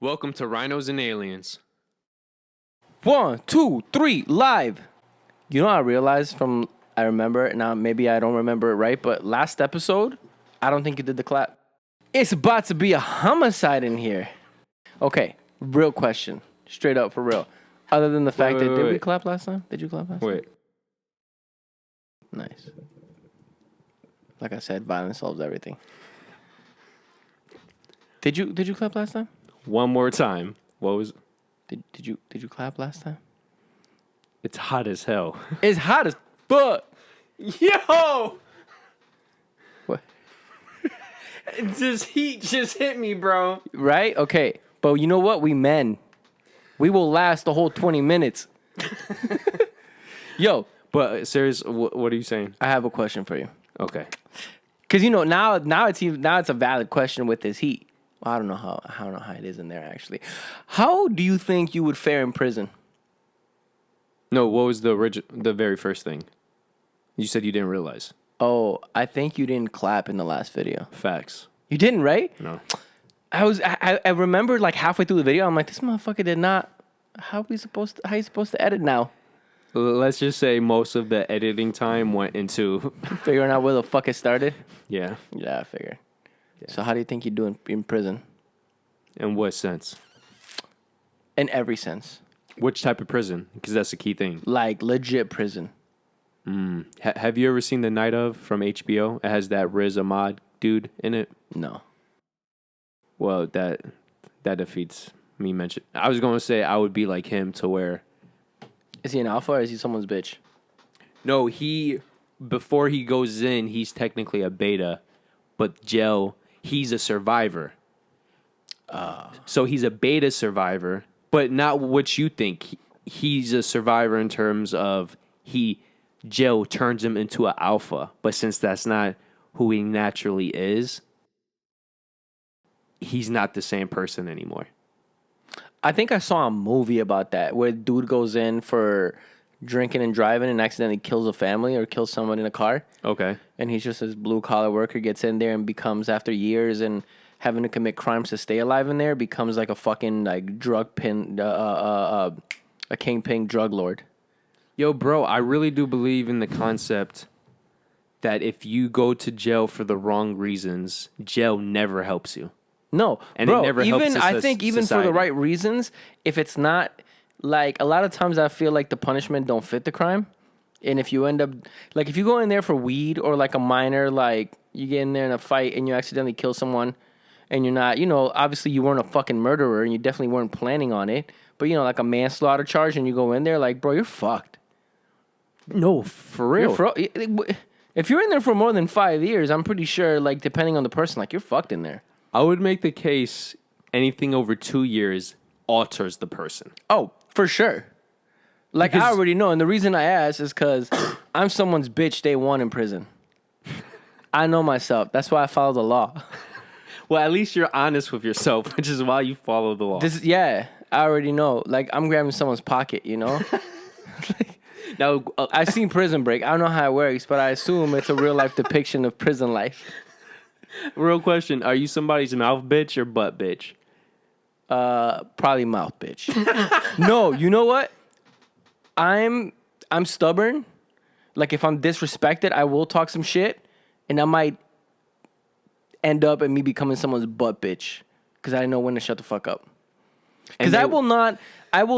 Welcome to Rhinos and Aliens. 1, 2, 3, live. You know, I realized I remember, now maybe I don't remember it right, but last episode, I don't think you did the clap. It's about to be a homicide in here. Okay, real question. Straight up, for real. Other than the fact that, did we clap last time? Did you clap last time? Wait. Nice. Like I said, violence solves everything. Did you clap last time? One more time. What was... Did you clap last time? It's hot as hell. It's hot as fuck. Yo! What? Heat just hit me, bro. Right? Okay. But you know what? We men. We will last the whole 20 minutes. Yo. But serious, what are you saying? I have a question for you. Okay. Because you know now it's a valid question with this heat. Well, I don't know how it is in there actually. How do you think you would fare in prison? No, what was the very first thing? You said you didn't realize. Oh, I think you didn't clap in the last video. Facts. You didn't, right? No. I remember like halfway through the video, I'm like, this motherfucker did not. How you supposed to edit now? Let's just say most of the editing time went into... Figuring out where the fuck it started? Yeah. Yeah, I figured. Yeah. So how do you think you do in prison? In what sense? In every sense. Which type of prison? Because that's the key thing. Like legit prison. Have you ever seen The Night Of from HBO? It has that Riz Ahmad dude in it. No. Well, that defeats me mention. I was going to say I would be like him to where... Is he an alpha or is he someone's bitch? No, before he goes in, he's technically a beta, but Gel, he's a survivor. So he's a beta survivor, but not what you think. He's a survivor in terms of Gel turns him into an alpha, but since that's not who he naturally is, he's not the same person anymore. I think I saw a movie about that where dude goes in for drinking and driving and accidentally kills a family or kills someone in a car. Okay. And he's just this blue collar worker, gets in there and becomes, after years and having to commit crimes to stay alive in there, becomes like a fucking like a kingpin drug lord. Yo, bro, I really do believe in the concept that if you go to jail for the wrong reasons, jail never helps you. No, and bro, it never helps I think even society. for the right reasons, if it's not, like, a lot of times I feel like the punishment don't fit the crime. And if you end up, like, if you go in there for weed or, like, a minor, like, you get in there in a fight and you accidentally kill someone and you're not, obviously you weren't a fucking murderer and you definitely weren't planning on it. But, like a manslaughter charge and you go in there, like, bro, you're fucked. No, for real. If you're in there for more than 5 years, I'm pretty sure, like, depending on the person, like, you're fucked in there. I would make the case anything over 2 years alters the person. Oh, for sure. Like, I already know. And the reason I ask is because I'm someone's bitch day one in prison. I know myself. That's why I follow the law. Well, at least you're honest with yourself, which is why you follow the law. I already know. Like, I'm grabbing someone's pocket, Now, I've seen Prison Break. I don't know how it works, but I assume it's a real-life depiction of prison life. Real question. Are you somebody's mouth bitch or butt bitch? Probably mouth bitch. No, you know what? I'm stubborn. Like, if I'm disrespected, I will talk some shit, and I might end up in me becoming someone's butt bitch because I know when to shut the fuck up. Because I will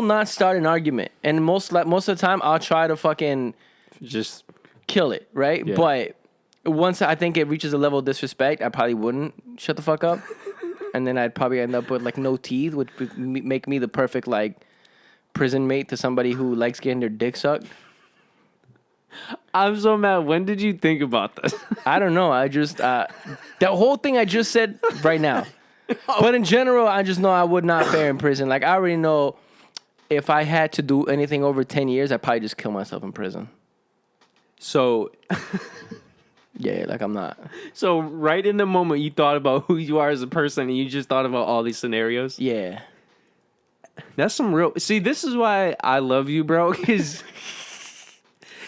not start an argument, and most of the time I'll try to fucking just kill it, right? Yeah. But once I think it reaches a level of disrespect, I probably wouldn't shut the fuck up. And then I'd probably end up with, like, no teeth, which would make me the perfect, like, prison mate to somebody who likes getting their dick sucked. I'm so mad. When did you think about this? I don't know. I just, the whole thing I just said right now. But in general, I just know I would not fare in prison. Like, I already know if I had to do anything over 10 years, I'd probably just kill myself in prison. So... Yeah, like, I'm not. So right in the moment you thought about who you are as a person and you just thought about all these scenarios? Yeah. That's some real... See, this is why I love you, bro, because...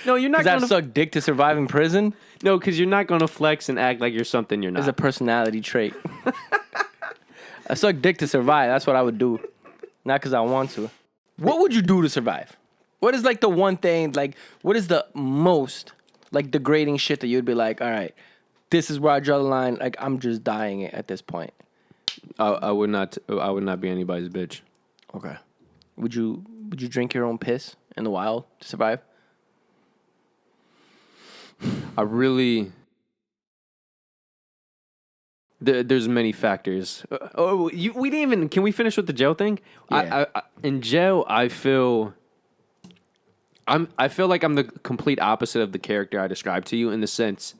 No, you're not going to... Does that suck dick to survive in prison? No, because you're not going to flex and act like you're something you're not. It's a personality trait. I suck dick to survive. That's what I would do. Not because I want to. What would you do to survive? What is like the one thing, like, what is the most, like, degrading shit that you'd be like, all right, this is where I draw the line. Like, I'm just dying at this point. I would not be anybody's bitch. Okay. Would you drink your own piss in the wild to survive? I really. There's many factors. We didn't even. Can we finish with the jail thing? Yeah. I in jail, I feel like I'm the complete opposite of the character I described to you, in the sense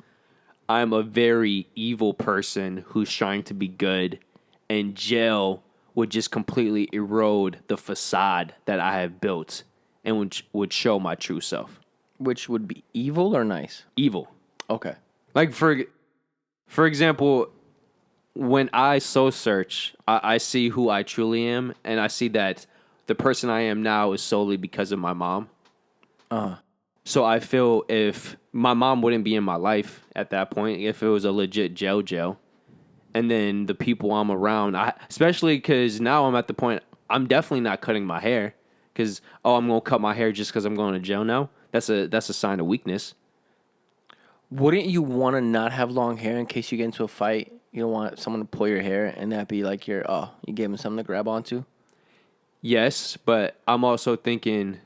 I'm a very evil person who's trying to be good, and jail would just completely erode the facade that I have built and would show my true self. Which would be evil or nice? Evil. Okay. Like, for example, when I soul search, I see who I truly am, and I see that the person I am now is solely because of my mom. So I feel if my mom wouldn't be in my life at that point, if it was a legit jail, and then the people I'm around, especially because now I'm at the point, I'm definitely not cutting my hair, because, I'm going to cut my hair just because I'm going to jail now. That's a sign of weakness. Wouldn't you want to not have long hair in case you get into a fight? You don't want someone to pull your hair and that be like you gave them something to grab onto? Yes, but I'm also thinking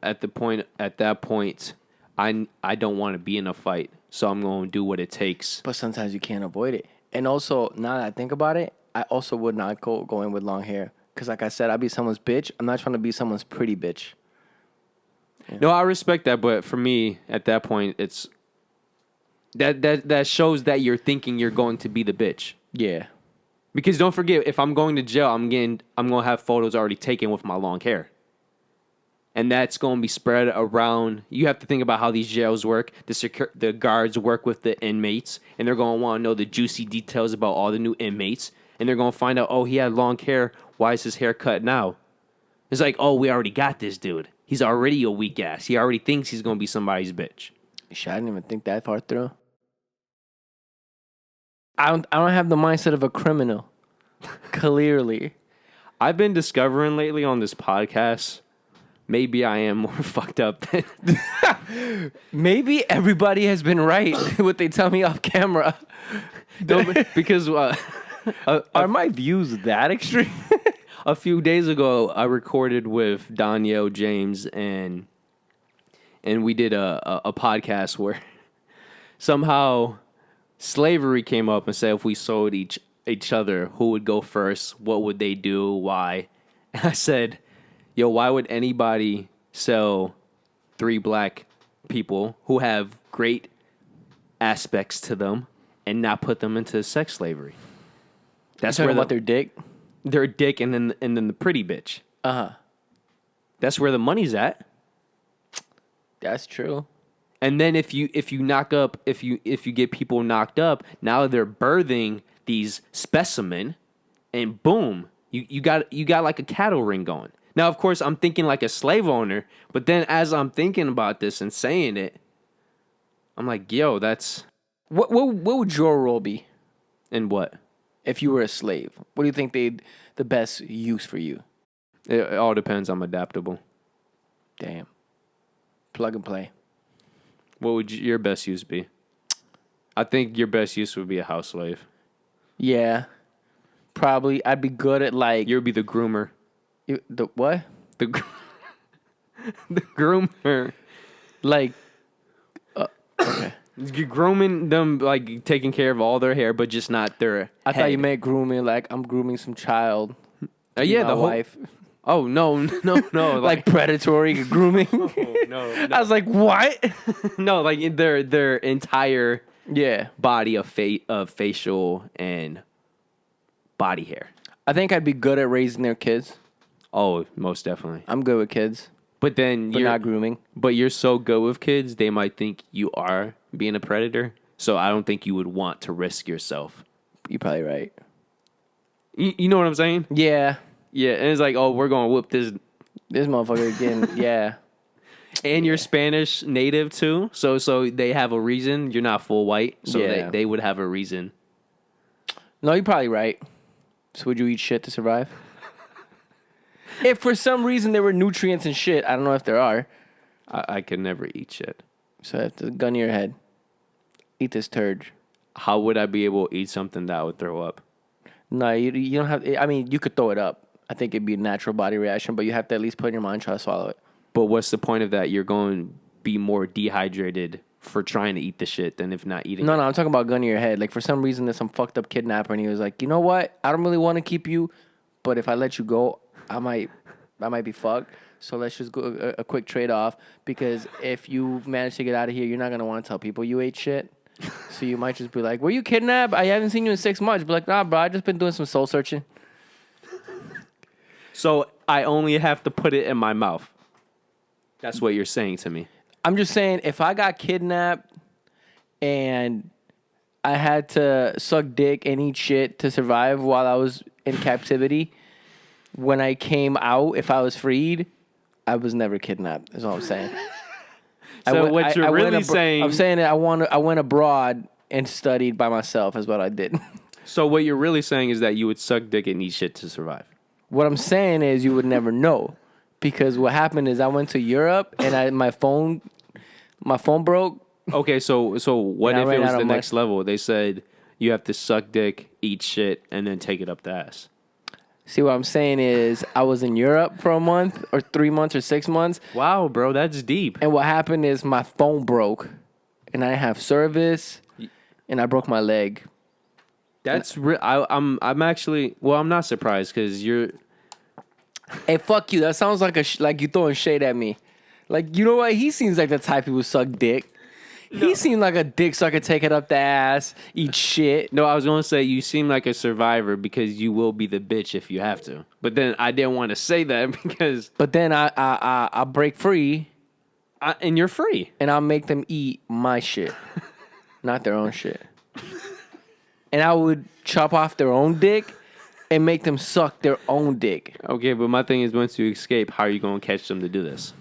at that point, I don't want to be in a fight, so I'm going to do what it takes. But sometimes you can't avoid it. And also, now that I think about it, I also would not go in with long hair. Because like I said, I'd be someone's bitch. I'm not trying to be someone's pretty bitch. Yeah. No, I respect that, but for me, at that point, it's that shows that you're thinking you're going to be the bitch. Yeah. Because don't forget, if I'm going to jail, I'm going to have photos already taken with my long hair. And that's going to be spread around. You have to think about how these jails work. The guards work with the inmates, and they're going to want to know the juicy details about all the new inmates. And they're going to find out, he had long hair. Why is his hair cut now? It's like, we already got this dude. He's already a weak ass. He already thinks he's going to be somebody's bitch. Shit, I didn't even think that far through. I don't have the mindset of a criminal. Clearly. I've been discovering lately on this podcast, maybe I am more fucked up than... Maybe everybody has been right what they tell me off camera. Because... are my views that extreme? A few days ago, I recorded with Danielle James, and we did a podcast where somehow slavery came up and said if we sold each other, who would go first? What would they do? Why? And I said, why would anybody sell 3 black people who have great aspects to them and not put them into sex slavery? That's where their dick. Their dick, and then the pretty bitch. That's where the money's at. That's true. And then if you get people knocked up, now they're birthing these specimen, and boom, you got like a cattle ring going. Now, of course, I'm thinking like a slave owner, but then as I'm thinking about this and saying it, I'm like, that's what would your role be? In what? If you were a slave, what do you think the best use for you? It all depends. I'm adaptable. Damn. Plug and play. What would your best use be? I think your best use would be a house slave. Yeah. Probably. I'd be good at like... You would be the groomer. The what? The groomer. Like... okay. You're grooming them, like taking care of all their hair, but just not their I head. thought you meant grooming, like I'm grooming some child. Yeah, the wife. Oh, no. Like predatory grooming. No. I was like, what? No, like their entire Yeah. body of facial and body hair. I think I'd be good at raising their kids. Oh, most definitely. I'm good with kids, But then but you're not grooming. But you're so good with kids, they might think you are being a predator. So I don't think you would want to risk yourself. You're probably right. You know what I'm saying? Yeah. Yeah, and it's like, we're going to whoop this. This motherfucker again. Yeah. And you're Spanish native too, so they have a reason. You're not full white, so Yeah. they would have a reason. No, you're probably right. So would you eat shit to survive? If for some reason there were nutrients in shit, I don't know if there are. I could never eat shit. So I have to gun to your head. Eat this turd. How would I be able to eat something that I would throw up? No, you don't have. I mean, you could throw it up. I think it'd be a natural body reaction, but you have to at least put in your mind try to swallow it. But what's the point of that? You're going to be more dehydrated for trying to eat the shit than if not eating. No, I'm talking about gun to your head. Like for some reason, there's some fucked up kidnapper, and he was like, you know what? I don't really want to keep you, but if I let you go, I might be fucked. So let's just go a quick trade off because if you manage to get out of here, you're not gonna want to tell people you ate shit. So you might just be like, were you kidnapped? I haven't seen you in 6 months. Be like, nah, bro, I just been doing some soul searching. So I only have to put it in my mouth. That's what you're saying to me. I'm just saying, if I got kidnapped and I had to suck dick and eat shit to survive while I was in captivity, when I came out, if I was freed, I was never kidnapped, is all I'm saying. So what you're really saying... I'm saying that I went abroad and studied by myself is what I did. So what you're really saying is that you would suck dick and eat shit to survive. What I'm saying is you would never know. Because what happened is I went to Europe and my phone broke. Okay, so what if it was the next level? They said you have to suck dick, eat shit, and then take it up the ass. See, what I'm saying is I was in Europe for a month or 3 months or 6 months. Wow, bro, that's deep. And what happened is my phone broke. And I didn't have service. And I broke my leg. That's real. I'm actually... Well, I'm not surprised because you're... Hey, fuck you. That sounds like you throwing shade at me. Like, you know what? He seems like the type who would suck dick. No. He seemed like a dick sucker, take it up the ass, eat shit. No, I was going to say you seem like a survivor because you will be the bitch if you have to. But then I didn't want to say that because... But then I break free. And you're free. And I'll make them eat my shit. Not their own shit. And I would chop off their own dick and make them suck their own dick. Okay, but my thing is once you escape, how are you going to catch them to do this?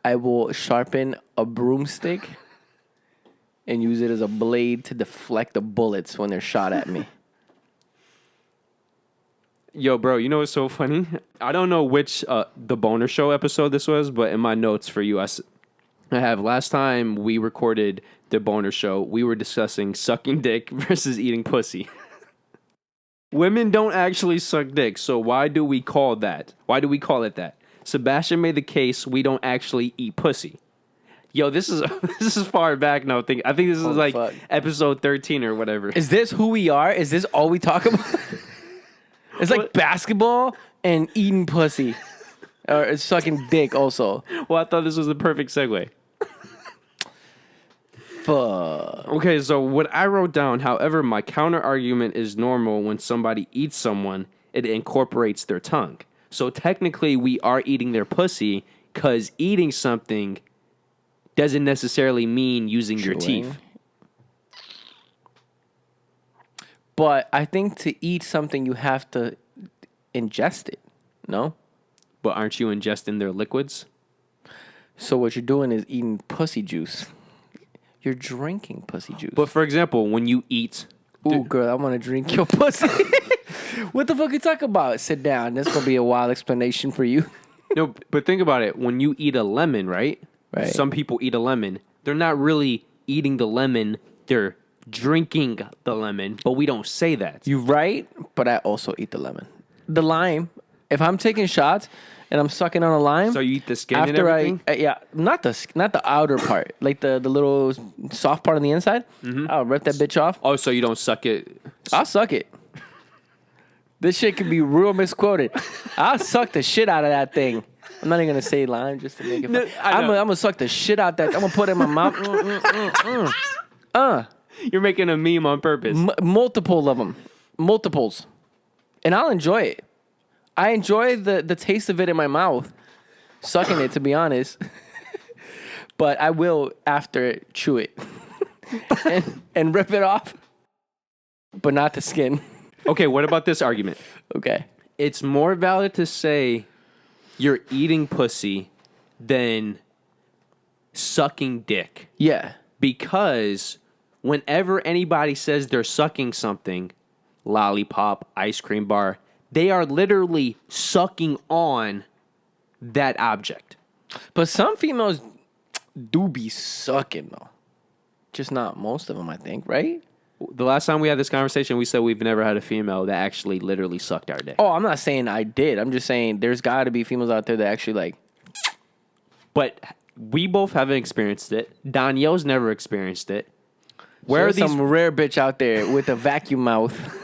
I will sharpen a broomstick and use it as a blade to deflect the bullets when they're shot at me. Yo, bro, you know what's so funny? I don't know which The Boner Show episode this was, but in my notes for you, I have last time we recorded The Boner Show, we were discussing sucking dick versus eating pussy. Women don't actually suck dick, so why do we call that? Why do we call it that? Sebastian made the case we don't actually eat pussy. Yo, this is far back now. I think this is like fuck. Episode 13 or whatever. Is this who we are? Is this all we talk about? It's like what? Basketball and eating pussy. Or sucking dick also. Well, I thought this was the perfect segue. Fuck. Okay, so what I wrote down, however, my counter argument is normal when somebody eats someone, it incorporates their tongue. So technically, we are eating their pussy because eating something doesn't necessarily mean using your teeth. But I think to eat something, you have to ingest it, no? But aren't you ingesting their liquids? So what you're doing is eating pussy juice. You're drinking pussy juice. But for example, when you eat... Ooh, girl, I want to drink your pussy. What the fuck you talking about? Sit down. This gonna be a wild explanation for you. No, but think about it. When you eat a lemon, right? Right. Some people eat a lemon. They're not really eating the lemon. They're drinking the lemon, but we don't say that. You're right, but I also eat the lemon. The lime. If I'm taking shots and I'm sucking on a lime... So you eat the skin and everything? Yeah, not the outer part. Like the little soft part on the inside. Mm-hmm. I'll rip that bitch off. Oh, so you don't suck it? I'll suck it. This shit could be real misquoted. I'll suck the shit out of that thing. I'm not even going to say lime just to make it fun. I'm going to suck the shit out that. I'm going to put it in my mouth. You're making a meme on purpose. Multiple of them. Multiples. And I'll enjoy it. I enjoy the taste of it in my mouth. Sucking it, to be honest. But I will, after, chew it. and rip it off. But not the skin. Okay, what about this argument? Okay. It's more valid to say you're eating pussy than sucking dick. Yeah. Because whenever anybody says they're sucking something, lollipop, ice cream bar. They are literally sucking on that object. But some females do be sucking, though. Just not most of them, I think, right? The last time we had this conversation, we said we've never had a female that actually literally sucked our dick. Oh, I'm not saying I did. I'm just saying there's got to be females out there that actually, like... But we both haven't experienced it. Danielle's never experienced it. Where are these... some rare bitch out there with a vacuum mouth.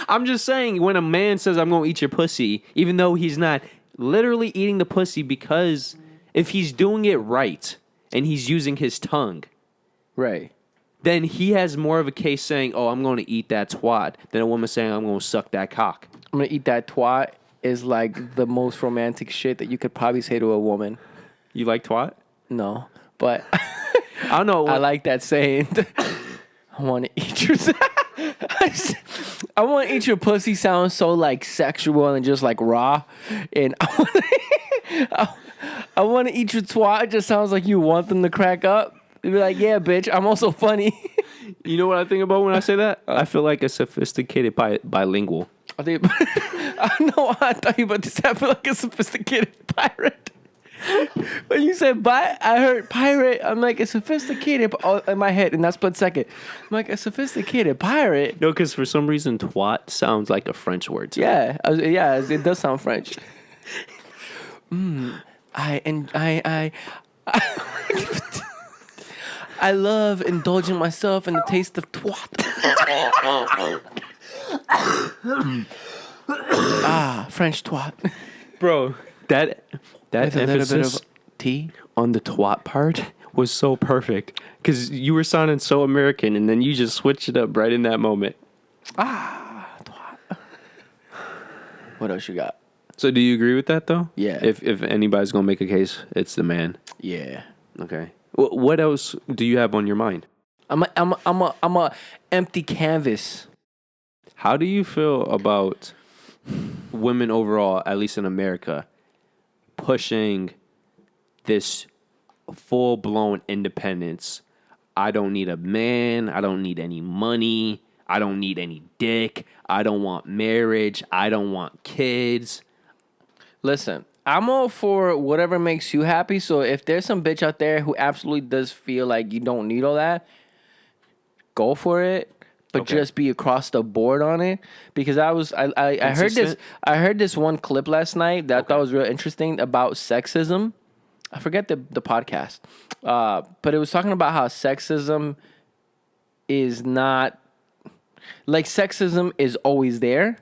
I'm just saying, when a man says, I'm going to eat your pussy, even though he's not literally eating the pussy, because if he's doing it right and he's using his tongue, Right. then he has more of a case saying, oh, I'm going to eat that twat, than a woman saying, I'm going to suck that cock. I'm going to eat that twat is like the most romantic shit that you could probably say to a woman. You like twat? No, but I don't know. I like that saying. I want to eat your... I want to eat your pussy sounds so like sexual and just like raw. And I want to eat your twat. It just sounds like you want them to crack up. You'd be like, yeah, bitch, I'm also funny. You know what I think about when I say that? I feel like a sophisticated bilingual. I think... I know. I thought you were about to say I feel like a sophisticated pirate. When you said I heard pirate. I'm like a sophisticated in my head, in that split second. I'm like a sophisticated pirate. No, because for some reason, twat sounds like a French word. Yeah, it does sound French. I love indulging myself in the taste of twat. French twat. Bro, that With a little bit emphasis of tea. on the twat part was so perfect. Because you were sounding so American, and then you just switched it up right in that moment. Twat. What else you got? So do you agree with that, though? Yeah. If anybody's going to make a case, it's the man. Yeah. Okay. What else do you have on your mind? I'm a empty canvas. How do you feel about women overall, at least in America, pushing this full-blown independence? I don't need a man. I don't need any money. I don't need any dick. I don't want marriage. I don't want kids. Listen, I'm all for whatever makes you happy. So if there's some bitch out there who absolutely does feel like you don't need all that, go for it. But Okay. just be across the board on it. Because I heard this one clip last night that I thought was real interesting about sexism. I forget the podcast. But it was talking about how sexism is not... Like, sexism is always there.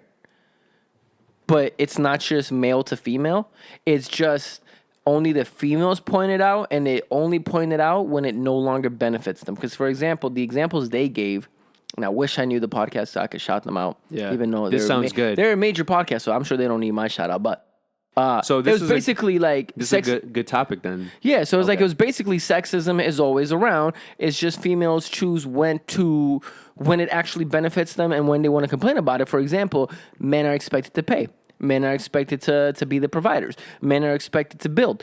But it's not just male to female. It's just only the females point it out. And they only point it out when it no longer benefits them. Because, for example, the examples they gave... And I wish I knew the podcast so I could shout them out. Yeah. Even though This sounds good. They're a major podcast, so I'm sure they don't need my shout out. But So it this was is basically like This is a good topic then. Yeah, so it was like Okay. it was basically sexism is always around. It's just females choose when it actually benefits them and when they want to complain about it. For example, men are expected to pay. Men are expected to be the providers. Men are expected to build.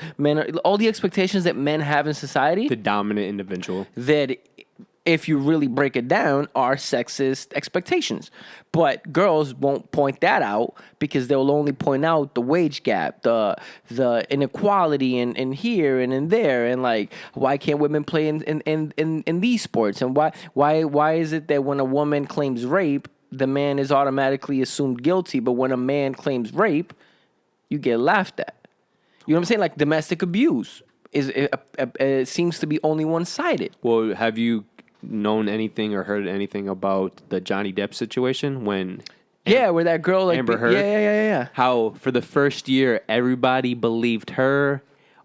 All the expectations that men have in society The dominant individual. that, if you really break it down, are sexist expectations. But girls won't point that out because they'll only point out the wage gap, the inequality in here and in there, and like, why can't women play in these sports? And why is it that when a woman claims rape, the man is automatically assumed guilty, but when a man claims rape, you get laughed at? You know what I'm saying? Like, domestic abuse it seems to be only one-sided. Well, have you known anything or heard anything about the Johnny Depp situation when Where that girl like Amber Heard? Yeah. how for the first year everybody believed her?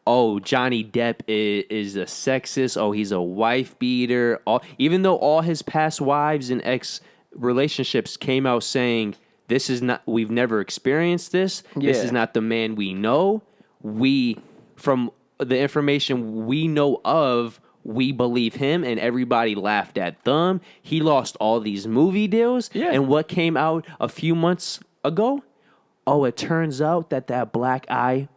Oh, Johnny Depp is a sexist. Oh, he's a wife beater. Even though all his past wives and ex relationships came out saying we've never experienced this. This Yeah. is not the man we know. From the information we know of, we believe him, and everybody laughed at them. He lost all these movie deals. Yeah. And what came out a few months ago? Oh, it turns out that black eye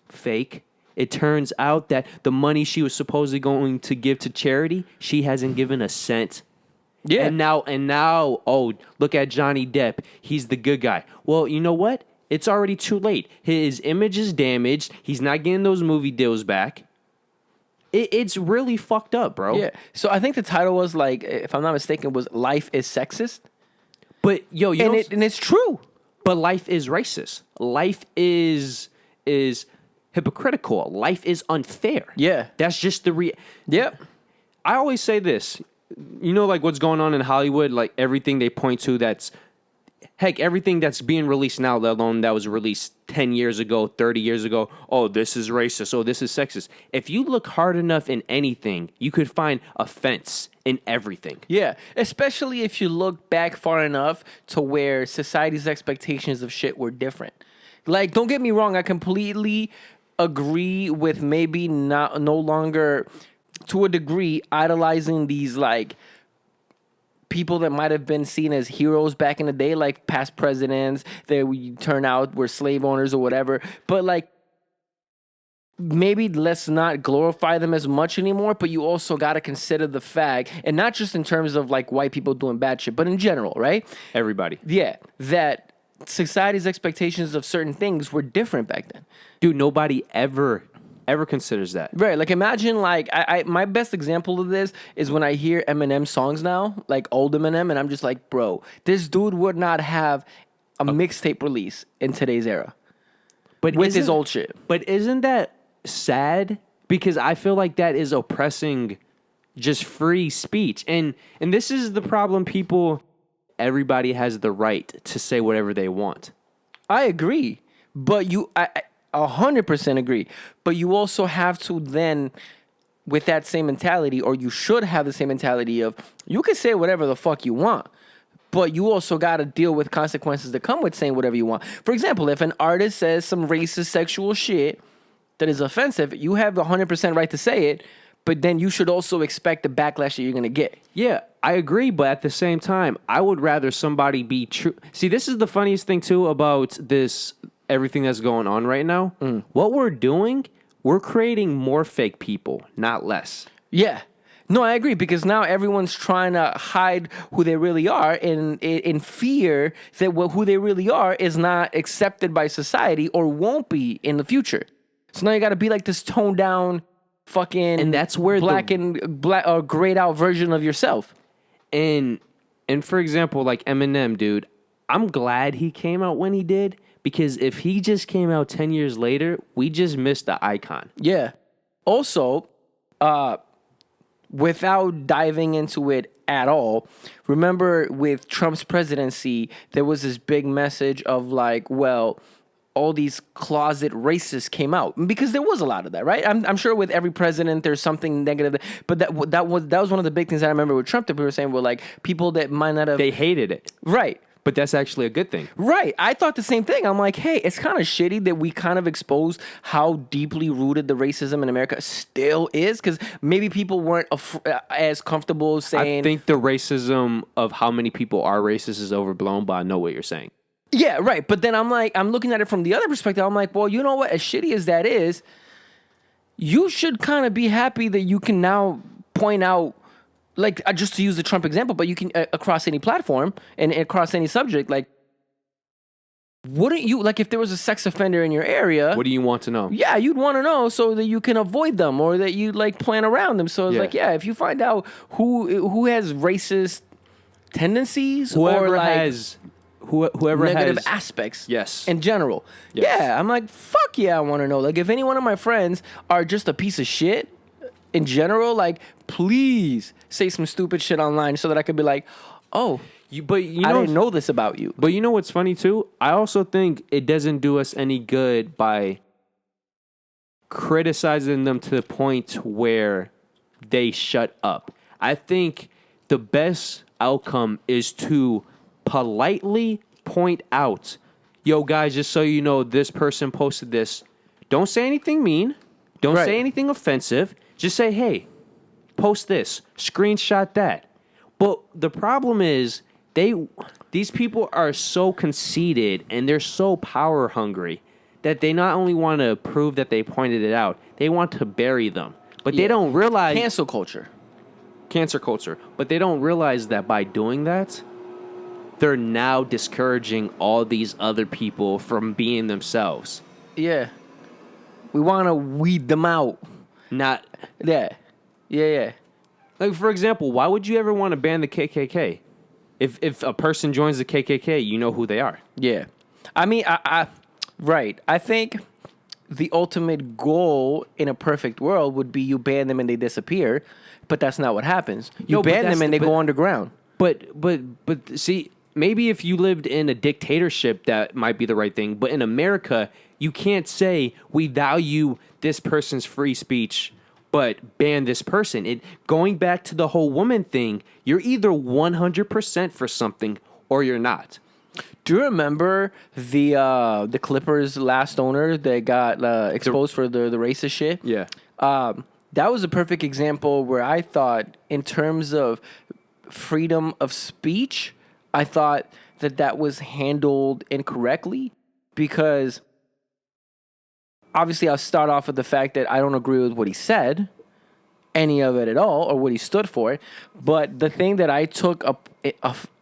fake. It turns out that the money she was supposedly going to give to charity, she hasn't given a cent. Yeah. And now, oh, look at Johnny Depp. He's the good guy. Well, you know what? It's already too late. His image is damaged. He's not getting those movie deals back. It's really fucked up, bro. Yeah. So I think the title was like, if I'm not mistaken, was "Life is Sexist," But yo, and it's true. but life is racist. Life is hypocritical. Life is unfair. Yeah. That's just the Yep. I always say this. You know, like what's going on in Hollywood, like everything they point to everything that's being released now, let alone that was released 10 years ago, 30 years ago. Oh, this is racist. Oh, this is sexist. If you look hard enough in anything, you could find offense in everything. Yeah, especially if you look back far enough to where society's expectations of shit were different. Like, don't get me wrong, I completely agree with maybe no longer, to a degree, idolizing these, like, people that might have been seen as heroes back in the day, like past presidents that we turn out were slave owners or whatever. But, like, maybe let's not glorify them as much anymore, but you also got to consider the fact, and not just in terms of like white people doing bad shit, but in general, right? Everybody. Yeah, that society's expectations of certain things were different back then. Dude, nobody ever considers that. Right, like imagine like I my best example of this is when I hear Eminem songs now, like old Eminem, and I'm just like, bro, this dude would not have a mixtape release in today's era. But with his old shit. But isn't that sad? Because I feel like that is oppressing just free speech. And this is the problem, everybody has the right to say whatever they want. I agree. But I 100% agree. But you also have to then, with that same mentality, or you should have the same mentality of, you can say whatever the fuck you want, but you also got to deal with consequences that come with saying whatever you want. For example, if an artist says some racist, sexual shit that is offensive, you have 100% right to say it, but then you should also expect the backlash that you're going to get. Yeah, I agree, but at the same time, I would rather somebody be true. See, this is the funniest thing, too, about everything that's going on right now. What we're doing, we're creating more fake people, not less. Yeah. No, I agree, because now everyone's trying to hide who they really are in fear that who they really are is not accepted by society or won't be in the future. So now you got to be like this toned down fucking and that's where black or grayed out version of yourself. And for example, like Eminem, dude, I'm glad he came out when he did, because if he just came out 10 years later, we just missed the icon. Yeah. Also, without diving into it at all, remember with Trump's presidency, there was this big message of like, well, all these closet racists came out, because there was a lot of that, right? I'm sure with every president there's something negative, but that was one of the big things I remember with Trump that we were saying were like people that might not have, they hated it, right? But that's actually a good thing. Right. I thought the same thing. I'm like, hey, it's kind of shitty that we kind of exposed how deeply rooted the racism in America still is, because maybe people weren't as comfortable saying. I think the racism of how many people are racist is overblown, but I know what you're saying. Yeah, right. But then I'm looking at it from the other perspective. I'm like, well, you know what? As shitty as that is, you should kind of be happy that you can now point out, like, just to use the Trump example, but you can, across any platform and across any subject, like, wouldn't you, like, if there was a sex offender in your area. What do you want to know? Yeah, you'd want to know so that you can avoid them, or that you, like, plan around them. So it's like, yeah, if you find out who has racist tendencies, whoever or, like, has negative aspects, yes, in general, yeah, I'm like, fuck yeah, I want to know. Like, if any one of my friends are just a piece of shit in general, like, please say some stupid shit online so that I could be like, oh, I didn't know this about you. But you know what's funny too? I also think it doesn't do us any good by criticizing them to the point where they shut up. I think the best outcome is to politely point out, yo, guys, just so you know, this person posted this. Don't say anything mean. Don't say anything offensive. Just say, hey, post this. Screenshot that. But the problem is, these people are so conceited and they're so power hungry that they not only want to prove that they pointed it out, they want to bury them. But they don't realize... Cancel culture. Cancer culture. But they don't realize that by doing that, they're now discouraging all these other people from being themselves. Yeah. We want to weed them out. Not Yeah. Yeah. like, for example, why would you ever want to ban the KKK? If a person joins the KKK, you know who they are. Yeah. I mean, right. I think the ultimate goal in a perfect world would be you ban them and they disappear, but that's not what happens. You No, but ban that's them and they go underground. But see, maybe if you lived in a dictatorship, that might be the right thing. But in America, you can't say we value this person's free speech, but ban this person. Going back to the whole woman thing, you're either 100% for something or you're not. Do you remember the Clippers' last owner that got exposed for the racist shit? Yeah. That was a perfect example where I thought, in terms of freedom of speech, I thought that was handled incorrectly, because obviously I'll start off with the fact that I don't agree with what he said, any of it at all, or what he stood for. But the thing that I took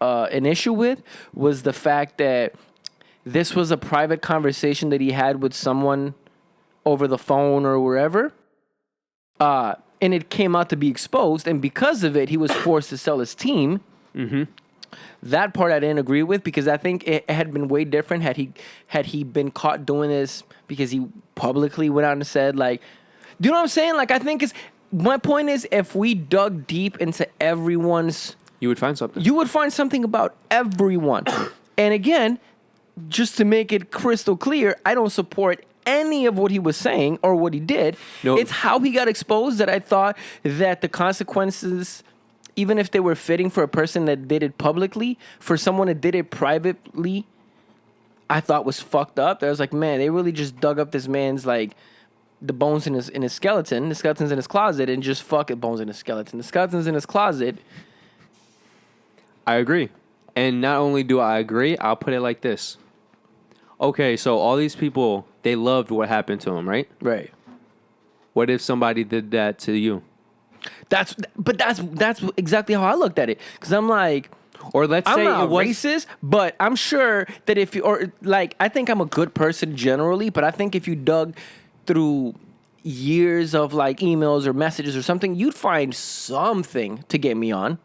an issue with was the fact that this was a private conversation that he had with someone over the phone or wherever. And it came out to be exposed, and because of it, he was forced to sell his team. Mm-hmm. That part I didn't agree with, because I think it had been way different had he been caught doing this because he publicly went out and said, like, do you know what I'm saying? Like, I think my point is, if we dug deep into everyone's, You would find something. you would find something about everyone. And again, just to make it crystal clear, I don't support any of what he was saying or what he did. No. It's how he got exposed that I thought that the consequences, even if they were fitting for a person that did it publicly, for someone that did it privately, I thought was fucked up. I was like, man, they really just dug up this man's, like, the bones in his skeleton. The skeleton's in his closet, and just fuck it, bones in his skeleton. The skeleton's in his closet. I agree. And not only do I agree, I'll put it like this. Okay, so all these people, they loved what happened to them, right? Right. What if somebody did that to you? That's exactly how I looked at it. Because I'm like, Or let's I'm say not it was racist, but I'm sure that if you, or like, I think I'm a good person generally, but I think if you dug through years of like emails or messages or something, you'd find something to get me on.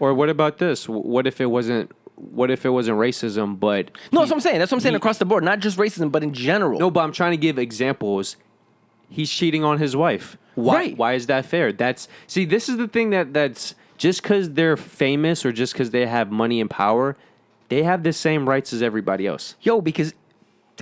Or what about this? What if it wasn't racism, but No, that's what I'm saying. That's what I'm saying across the board, not just racism, but in general. No, but I'm trying to give examples. He's cheating on his wife. Why? Right. Why is that fair? This is the thing that's just because they're famous or just because they have money and power, they have the same rights as everybody else. Yo, because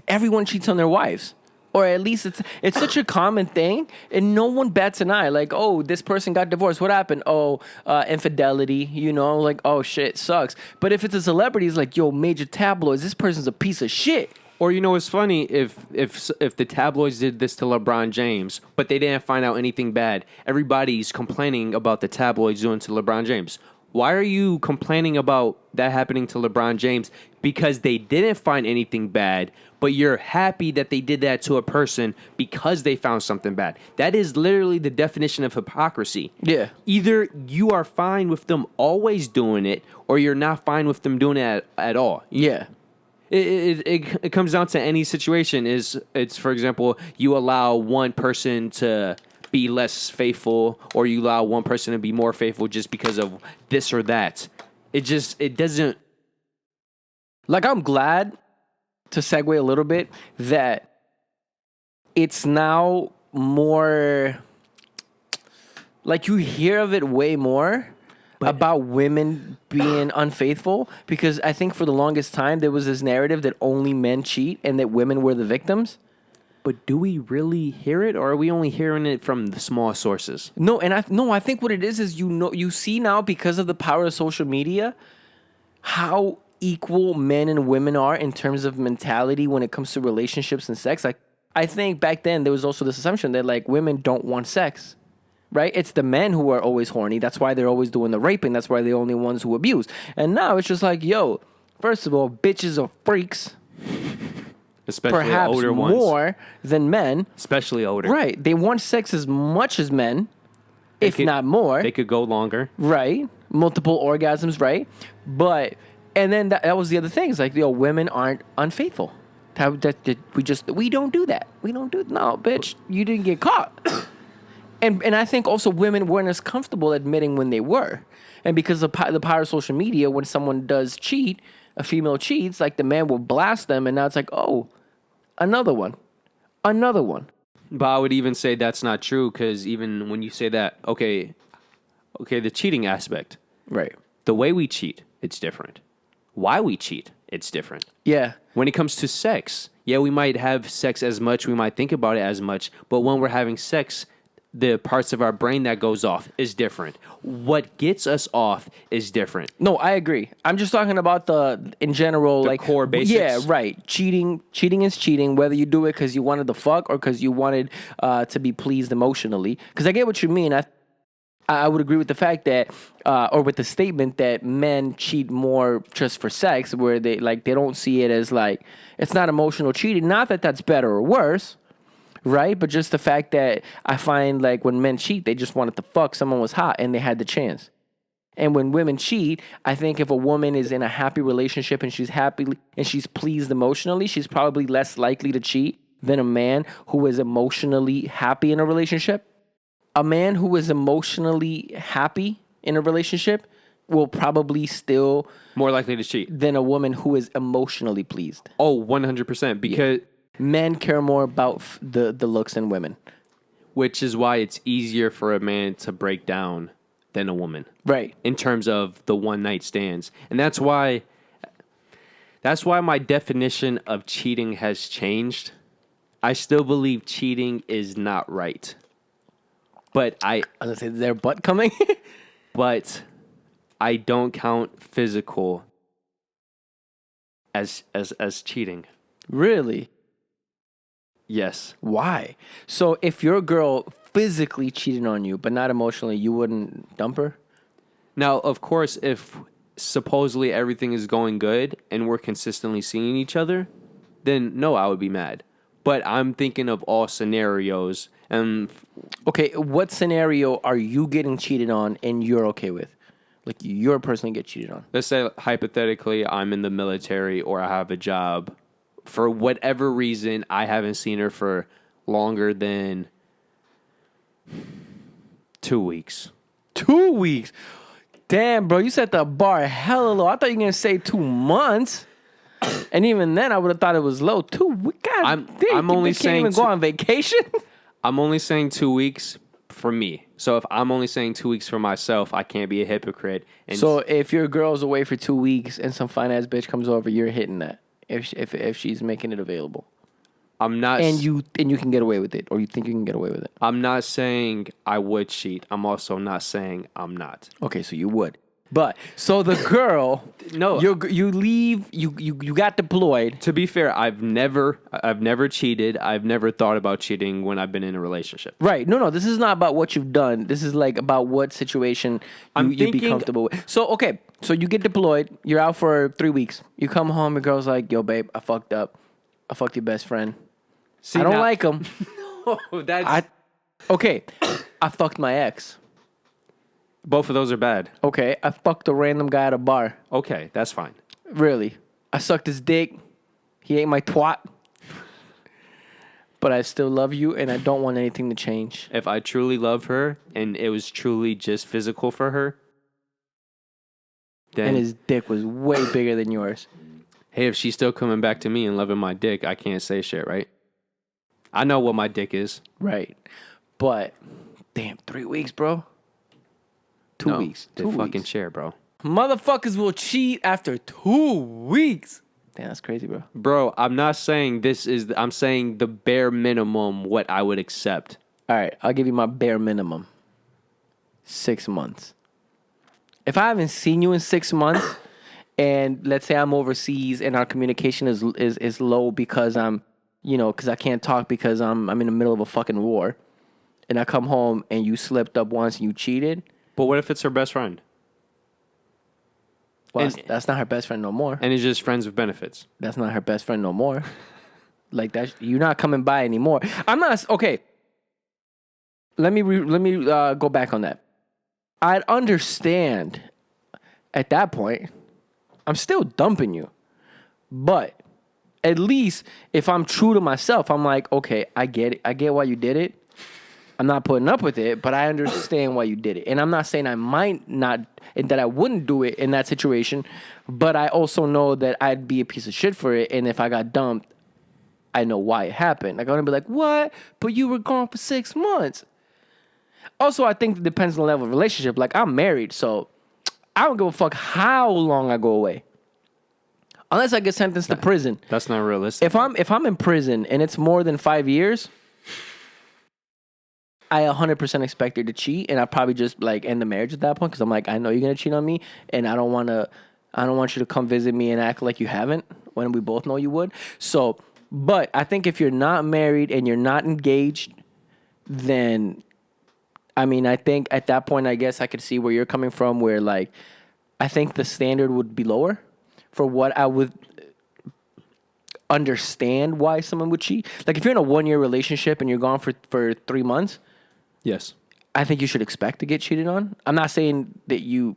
everyone cheats on their wives. Or at least it's such a common thing, and no one bats an eye. Like, oh, this person got divorced. What happened? Oh, infidelity. You know, like, oh shit, sucks. But if it's a celebrity, it's like, yo, major tabloids. This person's a piece of shit. Or you know, it's funny if the tabloids did this to LeBron James, but they didn't find out anything bad. Everybody's complaining about the tabloids doing to LeBron James. Why are you complaining about that happening to LeBron James? Because they didn't find anything bad, but you're happy that they did that to a person because they found something bad. That is literally the definition of hypocrisy. Yeah. Either you are fine with them always doing it, or you're not fine with them doing it at all. Yeah. It comes down to any situation. It's for example, you allow one person to be less faithful, or you allow one person to be more faithful just because of this or that. It doesn't. Like, I'm glad, to segue a little bit, that it's now more, like, you hear of it way more about women being unfaithful, because I think for the longest time there was this narrative that only men cheat and that women were the victims. But do we really hear it, or are we only hearing it from the small sources? No, and I think what it is you see now, because of the power of social media, how equal men and women are in terms of mentality when it comes to relationships and sex. Like, I think back then there was also this assumption that, like, women don't want sex, right? It's the men who are always horny. That's why they're always doing the raping. That's why they're the only ones who abuse. And now it's just like, yo, first of all, bitches are freaks. Especially Perhaps older ones. more than men. Especially older. Right. They want sex as much as men. if not more. They could go longer. Right. Multiple orgasms, right? But, and then that was the other thing. It's like, women aren't unfaithful. We don't do that. No, bitch, you didn't get caught. And I think also women weren't as comfortable admitting when they were. And because of the power of social media, when someone does cheat, a female cheats, like the man will blast them, and now it's like, oh, another one. But I would even say that's not true, because even when you say that, okay, the cheating aspect. Right. The way we cheat, it's different. Why we cheat, it's different. Yeah. When it comes to sex, yeah, we might have sex as much, we might think about it as much, but when we're having sex, the parts of our brain that goes off is different. What gets us off is different. No, I agree. I'm just talking about in general, The like core basics. Yeah, right. Cheating is cheating, whether you do it because you wanted to fuck or because you wanted to be pleased emotionally. Because I get what you mean. I would agree with the fact that, or with the statement that men cheat more just for sex, where they don't see it as like, it's not emotional cheating. Not that that's better or worse. Right? But just the fact that I find like when men cheat, they just wanted to fuck, someone was hot and they had the chance. And when women cheat, I think if a woman is in a happy relationship and she's happy and she's pleased emotionally, she's probably less likely to cheat than a man who is emotionally happy in a relationship. A man who is emotionally happy in a relationship will probably still more likely to cheat than a woman who is emotionally pleased. Oh, 100%. Because men care more about the looks than women. Which is why it's easier for a man to break down than a woman. Right. In terms of the one night stands. And that's why my definition of cheating has changed. I still believe cheating is not right. But I was gonna say, is there butt coming? But I don't count physical as cheating. Really? Yes. Why? So if your girl physically cheated on you, but not emotionally, you wouldn't dump her? Now, of course, if supposedly everything is going good and we're consistently seeing each other, then no, I would be mad. But I'm thinking of all scenarios. Okay, what scenario are you getting cheated on and you're okay with? Like, you're personally get cheated on. Let's say, hypothetically, I'm in the military or I have a job. For whatever reason, I haven't seen her for longer than 2 weeks. 2 weeks? Damn, bro, you set the bar hella low. I thought you were going to say 2 months. And even then, I would have thought it was low. 2 weeks? God damn, I'm only saying can't even go on vacation? I'm only saying 2 weeks for me. So if I'm only saying 2 weeks for myself, I can't be a hypocrite. And so if your girl's away for 2 weeks and some fine-ass bitch comes over, you're hitting that. If she's making it available, I'm not, and you can get away with it, or you think you can get away with it. I'm not saying I would cheat. I'm also not saying I'm not. Okay, so you would, but so the girl, no, you leave, you got deployed. To be fair, I've never cheated. I've never thought about cheating when I've been in a relationship. Right? No, this is not about what you've done. This is like about what situation you'd be comfortable with. So okay. So you get deployed, you're out for 3 weeks. You come home, your girl's like, yo, babe, I fucked up. I fucked your best friend. See, I don't like him. No, that's... I fucked my ex. Both of those are bad. Okay, I fucked a random guy at a bar. Okay, that's fine. Really? I sucked his dick. He ate my twat. But I still love you, and I don't want anything to change. If I truly love her, and it was truly just physical for her, then, and his dick was way bigger than yours. Hey, if she's still coming back to me and loving my dick, I can't say shit, right? I know what my dick is. Right. But, damn, 3 weeks, bro. 2 weeks. The fucking chair, bro. Motherfuckers will cheat after 2 weeks. Damn, that's crazy, bro. Bro, I'm not saying I'm saying the bare minimum what I would accept. All right, I'll give you my bare minimum. 6 months. If I haven't seen you in 6 months, and let's say I'm overseas and our communication is low because because I can't talk because I'm in the middle of a fucking war, and I come home and you slipped up once and you cheated. But what if it's her best friend? Well, that's not her best friend no more. And it's just friends with benefits. That's not her best friend no more. Like that, you're not coming by anymore. I'm not okay. let me go back on that. I'd understand at that point. I'm still dumping you, but at least if I'm true to myself, I'm like, okay, I get it. I get why you did it. I'm not putting up with it, but I understand why you did it. And I'm not saying I might not, and that I wouldn't do it in that situation, but I also know that I'd be a piece of shit for it. And if I got dumped, I know why it happened. Like, I'm going to be like, what? But you were gone for 6 months. Also, I think it depends on the level of relationship. Like, I'm married, so I don't give a fuck how long I go away. Unless I get sentenced to prison. That's not realistic. If I'm in prison and it's more than 5 years, I 100% expect her to cheat, and I probably just like end the marriage at that point because I'm like, I know you're gonna cheat on me, and I don't want you to come visit me and act like you haven't when we both know you would. So, but I think if you're not married and you're not engaged, then, I mean, I think at that point, I guess I could see where you're coming from. Where like, I think the standard would be lower for what I would understand why someone would cheat. Like if you're in a 1-year relationship and you're gone for 3 months. Yes. I think you should expect to get cheated on. I'm not saying that you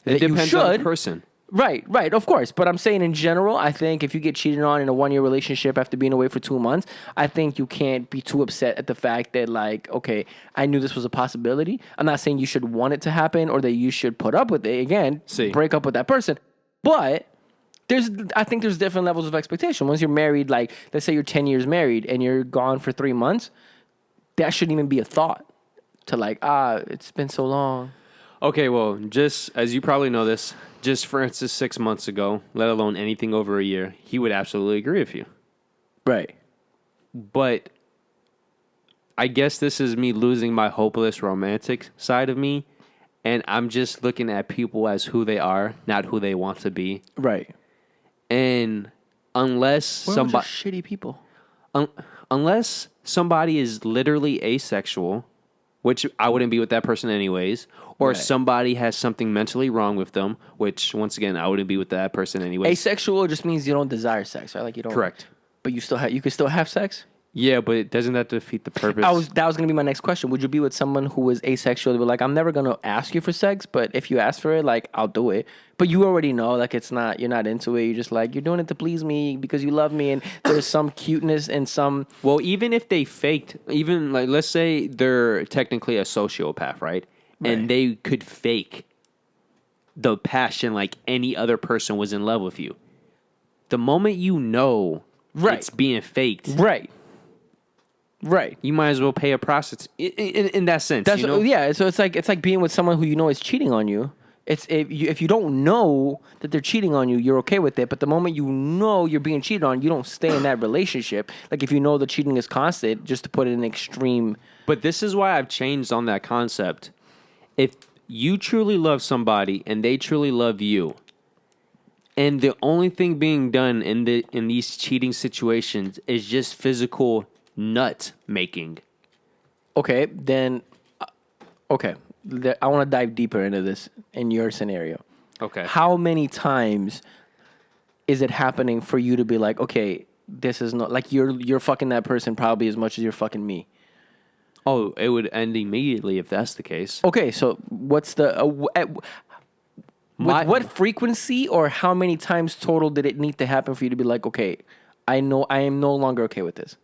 It depends on the person. Right, of course. But I'm saying in general, I think if you get cheated on in a 1-year relationship after being away for 2 months, I think you can't be too upset at the fact that like, okay, I knew this was a possibility. I'm not saying you should want it to happen or that you should put up with it. Again, break up with that person. But I think there's different levels of expectation. Once you're married, like let's say you're 10 years married and you're gone for 3 months, that shouldn't even be a thought to like, it's been so long. Okay, well, just as you probably know this, just for instance, 6 months ago, let alone anything over a year, he would absolutely agree with you. Right. But I guess this is me losing my hopeless romantic side of me, and I'm just looking at people as who they are, not who they want to be. Right. And unless somebody shitty people. Unless somebody is literally asexual, which I wouldn't be with that person anyways, or somebody has something mentally wrong with them, which once again I wouldn't be with that person anyways. Asexual just means you don't desire sex, right? Like you don't. Correct. But you could still have sex. Yeah, but doesn't that defeat the purpose? That was gonna be my next question. Would you be with someone who was asexual? Like, I'm never gonna ask you for sex, but if you ask for it, like, I'll do it. But you already know, like, you're not into it. You're just like, you're doing it to please me because you love me, and there's some cuteness and some. Well, even if they faked, even like, let's say they're technically a sociopath, right? And they could fake the passion like any other person was in love with you. The moment you know it's being faked, right, you might as well pay a prostitute in that sense. That's, you know? Yeah, so it's like being with someone who you know is cheating on you. It's if you don't know that they're cheating on you, you're okay with it. But the moment you know you're being cheated on, you don't stay in that relationship. Like if you know the cheating is constant, just to put it in extreme. But this is why I've changed on that concept. If you truly love somebody and they truly love you, and the only thing being done in these cheating situations is just physical nut making. Okay, then. Okay, I want to dive deeper into this in your scenario. Okay. How many times is it happening for you to be like, okay, this is not like you're fucking that person probably as much as you're fucking me? Oh, it would end immediately if that's the case. Okay, so what's the what frequency or how many times total did it need to happen for you to be like, okay, I know I am no longer okay with this?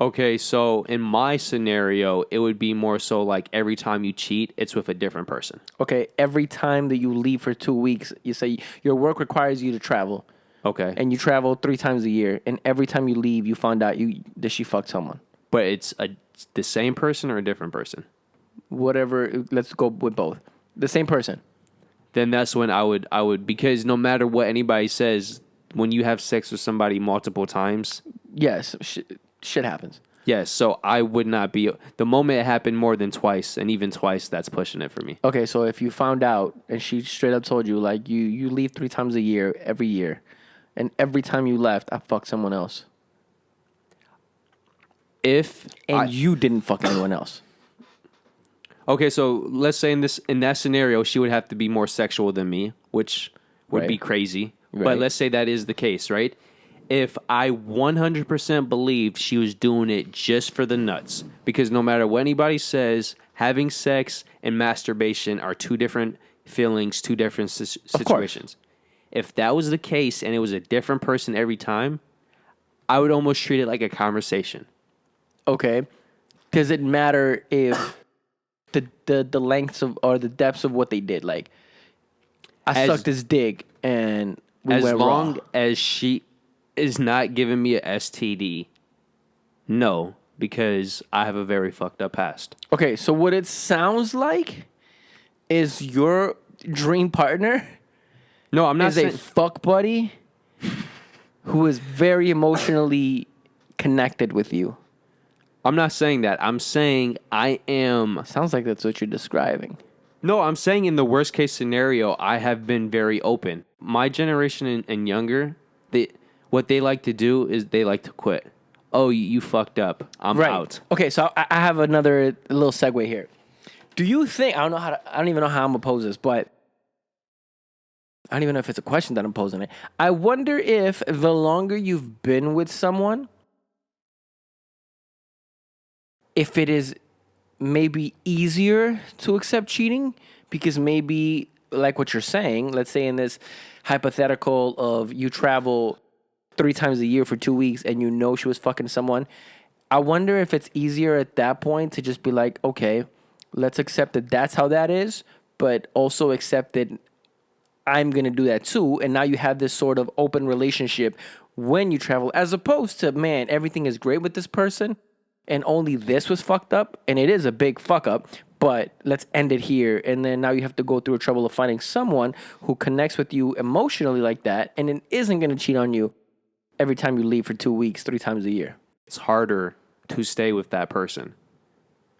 Okay, so in my scenario, it would be more so like every time you cheat, it's with a different person. Okay, every time that you leave for 2 weeks, you say your work requires you to travel. Okay. And you travel 3 times a year, and every time you leave, you find out that she fucked someone. But it's the same person or a different person? Whatever, let's go with both. The same person. Then that's when I would because no matter what anybody says, when you have sex with somebody multiple times, yes, shit happens. Yes, so I would not be the moment it happened more than twice, and even twice, that's pushing it for me. Okay, so if you found out and she straight up told you like you leave 3 times a year every year, and every time you left, I fucked someone else. You didn't fuck anyone else. Okay, so let's say in that scenario, she would have to be more sexual than me, which would be crazy. Right. But let's say that is the case, right? if I 100% believed she was doing it just for the nuts. Because no matter what anybody says, having sex and masturbation are two different feelings, two different situations. If that was the case and it was a different person every time, I would almost treat it like a conversation. Okay. Does it matter if the lengths of or the depths of what they did? Like, I sucked his dick and we went raw. As long as she is not giving me a STD, no, because I have a very fucked up past. Okay, so what it sounds like is your dream partner. No, I'm not saying a fuck buddy who is very emotionally connected with you. I'm not saying that. I'm saying I am. Sounds like that's what you're describing. No, I'm saying in the worst case scenario, I have been very open. My generation and younger, what they like to do is they like to quit. Oh, you fucked up. I'm out. Okay, so I have another little segue here. Do you think I don't even know how I'm gonna pose this, but I don't even know if it's a question that I'm posing it. I wonder if the longer you've been with someone, if it is maybe easier to accept cheating, because maybe like what you're saying, let's say in this hypothetical of you travel 3 times a year for 2 weeks and you know she was fucking someone. I wonder if it's easier at that point to just be like, okay, let's accept that that's how that is, but also accept that I'm going to do that too. And now you have this sort of open relationship when you travel, as opposed to, man, everything is great with this person and only this was fucked up. And it is a big fuck up, but let's end it here. And then now you have to go through a trouble of finding someone who connects with you emotionally like that and then isn't going to cheat on you every time you leave for 2 weeks, 3 times a year. It's harder to stay with that person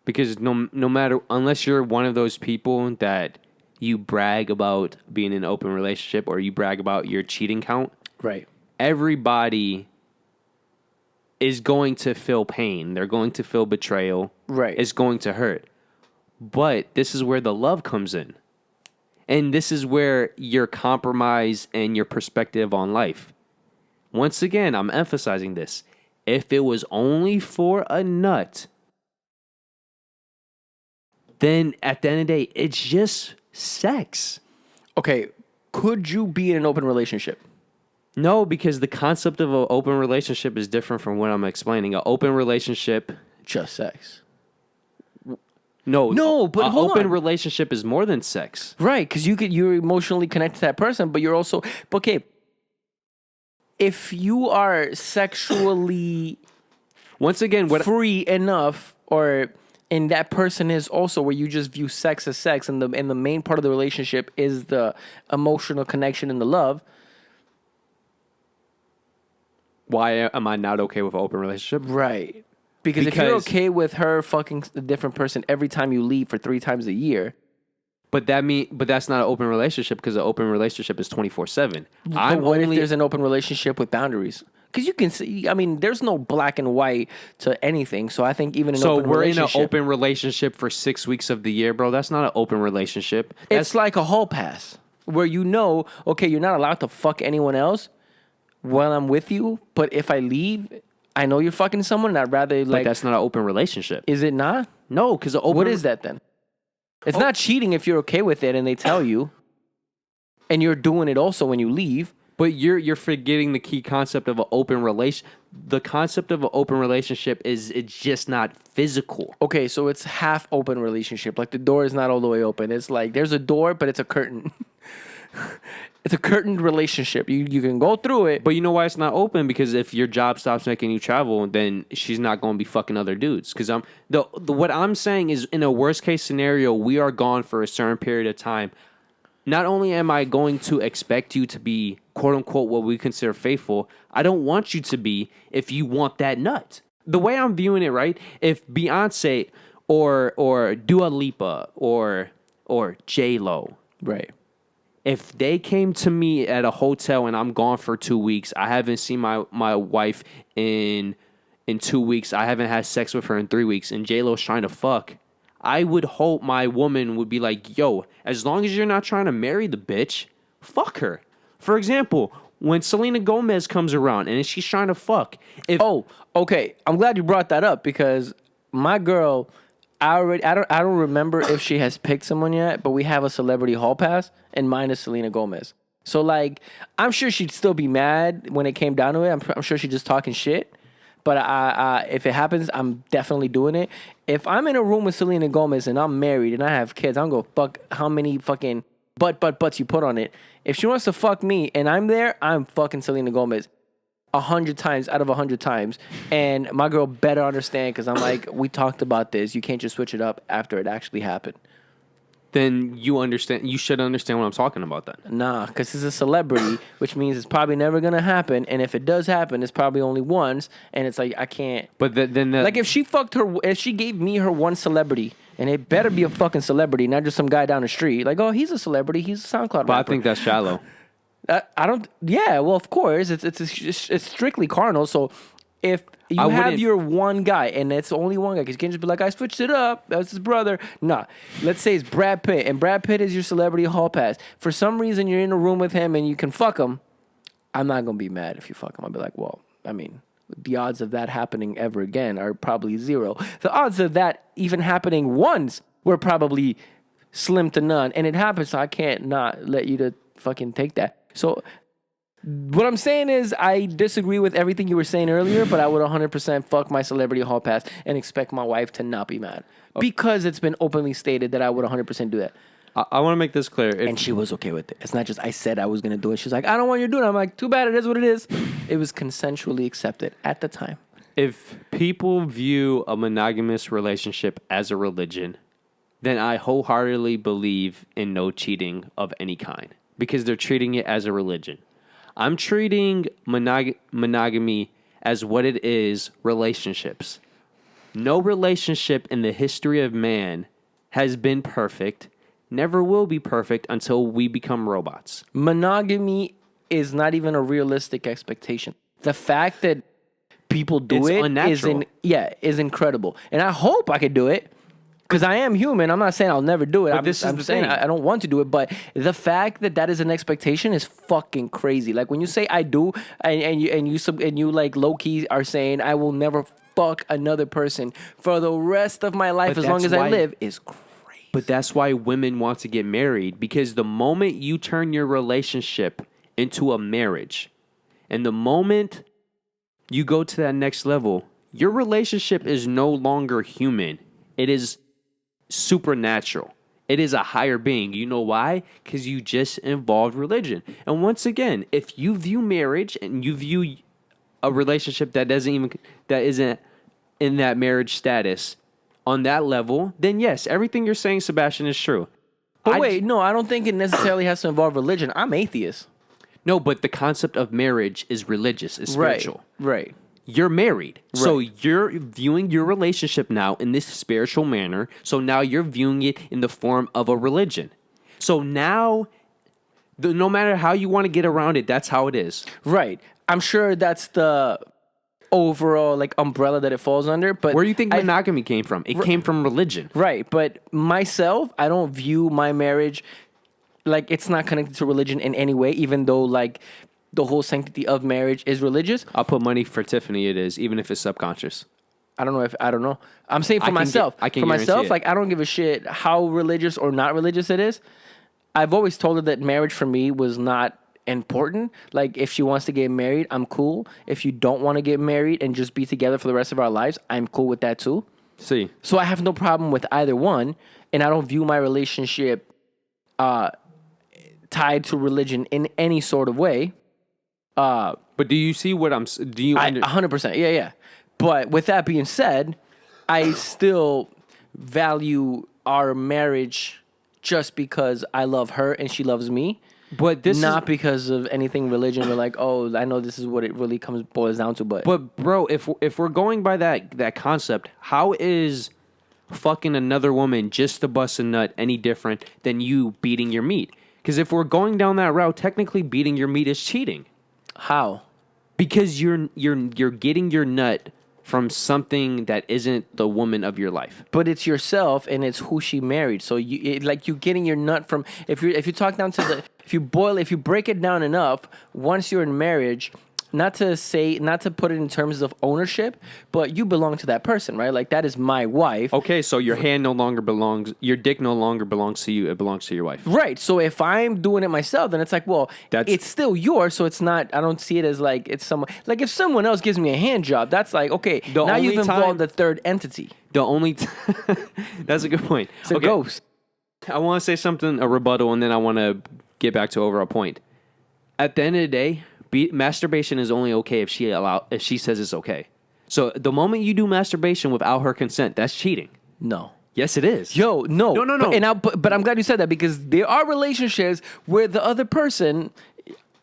because no matter, unless you're one of those people that you brag about being in an open relationship or you brag about your cheating count, right? Everybody is going to feel pain. They're going to feel betrayal. Right. It's going to hurt. But this is where the love comes in. And this is where your compromise and your perspective on life. Once again, I'm emphasizing this. If it was only for a nut, then at the end of the day, it's just sex. Okay, could you be in an open relationship? No, because the concept of an open relationship is different from what I'm explaining. An open relationship... Just sex. No, but an open relationship is more than sex. Right, because you're emotionally connected to that person, but you're also... Okay, if you are sexually... Once again, free enough, or... And that person is also where you just view sex as sex, and the main part of the relationship is the emotional connection and the love. Why am I not okay with an open relationship? Right. Because if you're okay with her fucking a different person every time you leave for 3 times a year. But that's not an open relationship because an open relationship is 24/7. But what if there's an open relationship with boundaries? Because you can see, I mean, there's no black and white to anything. So I think even an open relationship. So we're in an open relationship for 6 weeks of the year, bro. That's not an open relationship. It's like a hall pass where you know, okay, you're not allowed to fuck anyone else while I'm with you. But if I leave, I know you're fucking someone and I'd rather like. But that's not an open relationship. Is it not? No, because what is that then? It's not cheating if you're okay with it and they tell you. And you're doing it also when you leave. But you're forgetting the key concept of an open relation. The concept of an open relationship is it's just not physical. Okay, so it's half open relationship. Like the door is not all the way open. It's like there's a door, but it's a curtain. It's a curtained relationship. You can go through it. But you know why it's not open? Because if your job stops making you travel, then she's not going to be fucking other dudes. Because what I'm saying is in a worst case scenario, we are gone for a certain period of time. Not only am I going to expect you to be, quote unquote, what we consider faithful, I don't want you to be if you want that nut. The way I'm viewing it, right? If Beyonce or Dua Lipa or J-Lo, right? If they came to me at a hotel and I'm gone for 2 weeks, I haven't seen my wife in 2 weeks, I haven't had sex with her in 3 weeks, and J-Lo's trying to fuck, I would hope my woman would be like, yo, as long as you're not trying to marry the bitch, fuck her. For example, when Selena Gomez comes around and she's trying to fuck. Oh, okay. I'm glad you brought that up because my girl, I don't remember if she has picked someone yet, but we have a celebrity hall pass, and mine is Selena Gomez. So like, I'm sure she'd still be mad when it came down to it. I'm sure she's just talking shit. But if it happens, I'm definitely doing it. If I'm in a room with Selena Gomez and I'm married and I have kids, I'm gonna fuck how many fucking butts you put on it. If she wants to fuck me and I'm there, I'm fucking Selena Gomez 100 times out of 100 times. And my girl better understand because I'm like, we talked about this. You can't just switch it up after it actually happened. Then you understand. You should understand what I'm talking about. Then Nah, because it's a celebrity, which means it's probably never gonna happen. And if it does happen, it's probably only once. And it's like I can't. But then Like if she fucked her, if she gave me her one celebrity, and it better be a fucking celebrity, not just some guy down the street. Like, oh, he's a celebrity, he's a SoundCloud rapper. I think that's shallow. I don't. Yeah, well, of course, it's strictly carnal. So if you have your one guy, and it's only one guy, because you can't just be like, I switched it up. That's his brother. Nah, let's say it's Brad Pitt, and Brad Pitt is your celebrity hall pass. For some reason, you're in a room with him, and you can fuck him. I'm not gonna be mad if you fuck him. I'll be like, well, I mean, the odds of that happening ever again are probably zero. The odds of that even happening once were probably slim to none, and it happens. So I can't not let you to fucking take that. So what I'm saying is I disagree with everything you were saying earlier, but I would 100% fuck my celebrity hall pass and expect my wife to not be mad because it's been openly stated that I would 100% do that. I want to make this clear. And she was okay with it. It's not just I said I was going to do it. She's like, I don't want you to do it. I'm like, too bad. It is what it is. It was consensually accepted at the time. If people view a monogamous relationship as a religion, then I wholeheartedly believe in no cheating of any kind because they're treating it as a religion. I'm treating monogamy as what it is, relationships. No relationship in the history of man has been perfect, never will be perfect until we become robots. Monogamy is not even a realistic expectation. The fact that people do It's it unnatural. is incredible. And I hope I could do it. Because I am human. I'm not saying I'll never do it. But I'm this is the saying thing. I don't want to do it. But the fact that that is an expectation is fucking crazy. Like when you say I do, and you like low key are saying I will never fuck another person for the rest of my life But as long that's as I why- live is crazy. But that's why women want to get married, because the moment you turn your relationship into a marriage, and the moment you go to that next level, your relationship is no longer human. It is supernatural. It is a higher being. You know why? Because you just involved religion. And once again, if you view marriage and you view a relationship that isn't in that marriage status on that level, then yes, everything you're saying, Sebastian, is true. But wait, no, I don't think it necessarily has to involve religion. I'm atheist. No, but the concept of marriage is religious, is spiritual. Right. You're married. Right. So you're viewing your relationship now in this spiritual manner. So now you're viewing it in the form of a religion. So now, no matter how you want to get around it, that's how it is. Right. I'm sure that's the overall like umbrella that it falls under. But Where do you think monogamy came from? It came from religion. Right. But myself, I don't view my marriage like it's not connected to religion in any way, even though like the whole sanctity of marriage is religious. I'll put money for Tiffany it is, even if it's subconscious. I don't know. I'm saying for myself. I can for guarantee myself, it. like I don't give a shit how religious or not religious it is. I've always told her that marriage for me was not important. Like if she wants to get married, I'm cool. If you don't want to get married and just be together for the rest of our lives, I'm cool with that too. See, So I have no problem with either one, and I don't view my relationship tied to religion in any sort of way. but do you see what I'm? Do you? 100%. Yeah. But with that being said, I still value our marriage just because I love her and she loves me. But this Not because of anything religion. We're like, oh, I know this is what it really boils down to. But bro, if we're going by that concept, how is fucking another woman just to bust a nut any different than you beating your meat? Because if we're going down that route, technically beating your meat is cheating. how? Because you're getting your nut from something that isn't the woman of your life. But it's yourself, and it's who she married. So you getting your nut from if you talk down to the if you break it down enough. Once you're in marriage, not to put it in terms of ownership, but you belong to that person, right? Like that is my wife. Okay, so your hand no longer belongs, your dick no longer belongs to you. It belongs to your wife. Right. So if I'm doing it myself, then it's like, well, it's still yours. So it's not. I don't see it as like it's someone. Like if someone else gives me a hand job, that's like okay. Now you've involved the third entity. The only that's a good point. It's a ghost. I want to say something, a rebuttal, and then I want to get back to overall point. At the end of the day, masturbation is only okay if she says it's okay. So the moment you do masturbation without her consent, that's cheating. No. Yes, it is. No. No. But I'm glad you said that because there are relationships where the other person,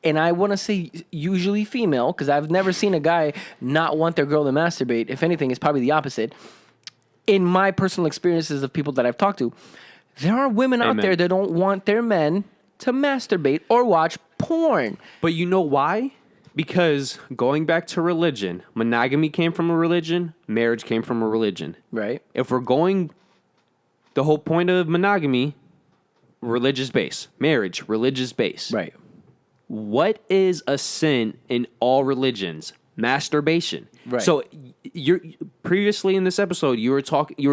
and I want to say usually female, because I've never seen a guy not want their girl to masturbate. If anything, it's probably the opposite. In my personal experiences of people that I've talked to, there are women out there that don't want their men to masturbate or watch porn. But you know why? Because going back to religion, monogamy came from a religion, marriage came from a religion. Right. If we're going, the whole point of monogamy, religious base. Marriage, religious base. Right. What is a sin in all religions? Masturbation. Right. So you're previously in this episode, you were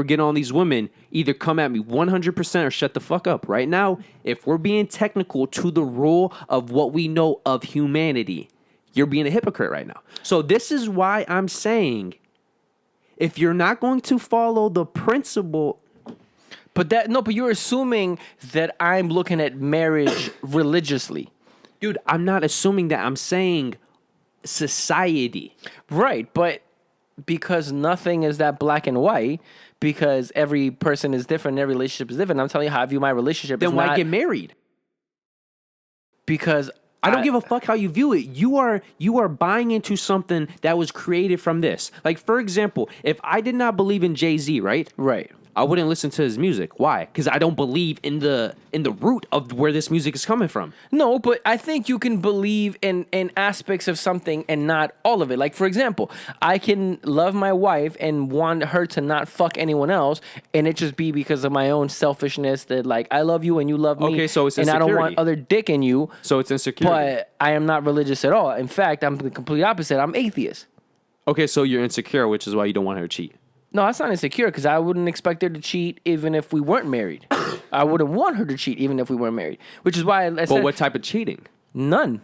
getting on these women, either come at me 100% or shut the fuck up. Right now, if we're being technical to the rule of what we know of humanity, you're being a hypocrite right now. So this is why I'm saying, if you're not going to follow the principle. But you're assuming that I'm looking at marriage religiously. Dude, I'm not assuming that. I'm saying society. Right, but because nothing is that black and white, because every person is different, every relationship is different. I'm telling you how I view my relationship. Then why get married? Because I don't give a fuck how you view it. You are buying into something that was created from this. Like, for example, if I did not believe in Jay-Z, right? Right. I wouldn't listen to his music. Why? Because I don't believe in the root of where this music is coming from. No, but I think you can believe in aspects of something and not all of it. Like, for example, I can love my wife and want her to not fuck anyone else, and it just be because of my own selfishness that, like, I love you and you love me. Okay, so it's and I insecurity. don't want other dick in you. So it's insecurity. But I am not religious at all. In fact, I'm the complete opposite. I'm atheist. Okay, so you're insecure, which is why you don't want her to cheat. No, that's not insecure because I wouldn't expect her to cheat even if we weren't married. I wouldn't want her to cheat even if we weren't married, which is why I said... But what type of cheating? None.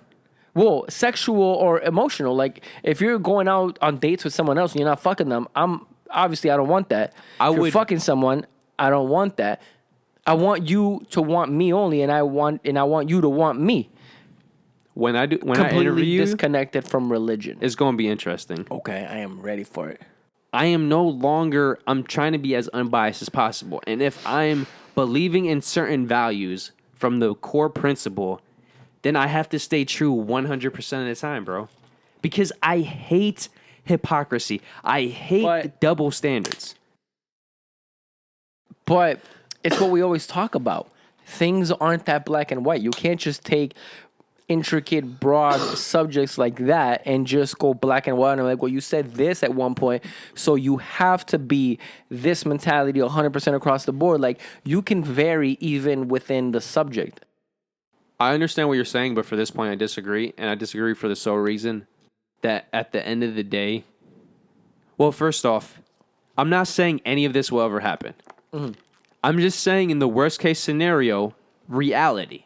Well, sexual or emotional. Like, if you're going out on dates with someone else and you're not fucking them, I don't want that. If you're fucking someone, I don't want that. I want you to want me only, and I want you to want me. When I interview completely you, disconnected from religion. It's going to be interesting. Okay, I am ready for it. I am no longer, I'm trying to be as unbiased as possible. And if I'm believing in certain values from the core principle, then I have to stay true 100% of the time, bro. Because I hate hypocrisy. I hate double standards. But it's what we always talk about. Things aren't that black and white. You can't just take intricate, broad subjects like that and just go black and white. And I'm like, well, you said this at one point, so you have to be this mentality 100% across the board. Like, you can vary even within the subject. I understand what you're saying, but for this point, I disagree. And I disagree for the sole reason that at the end of the day, well, first off, I'm not saying any of this will ever happen. Mm-hmm. I'm just saying in the worst case scenario, reality.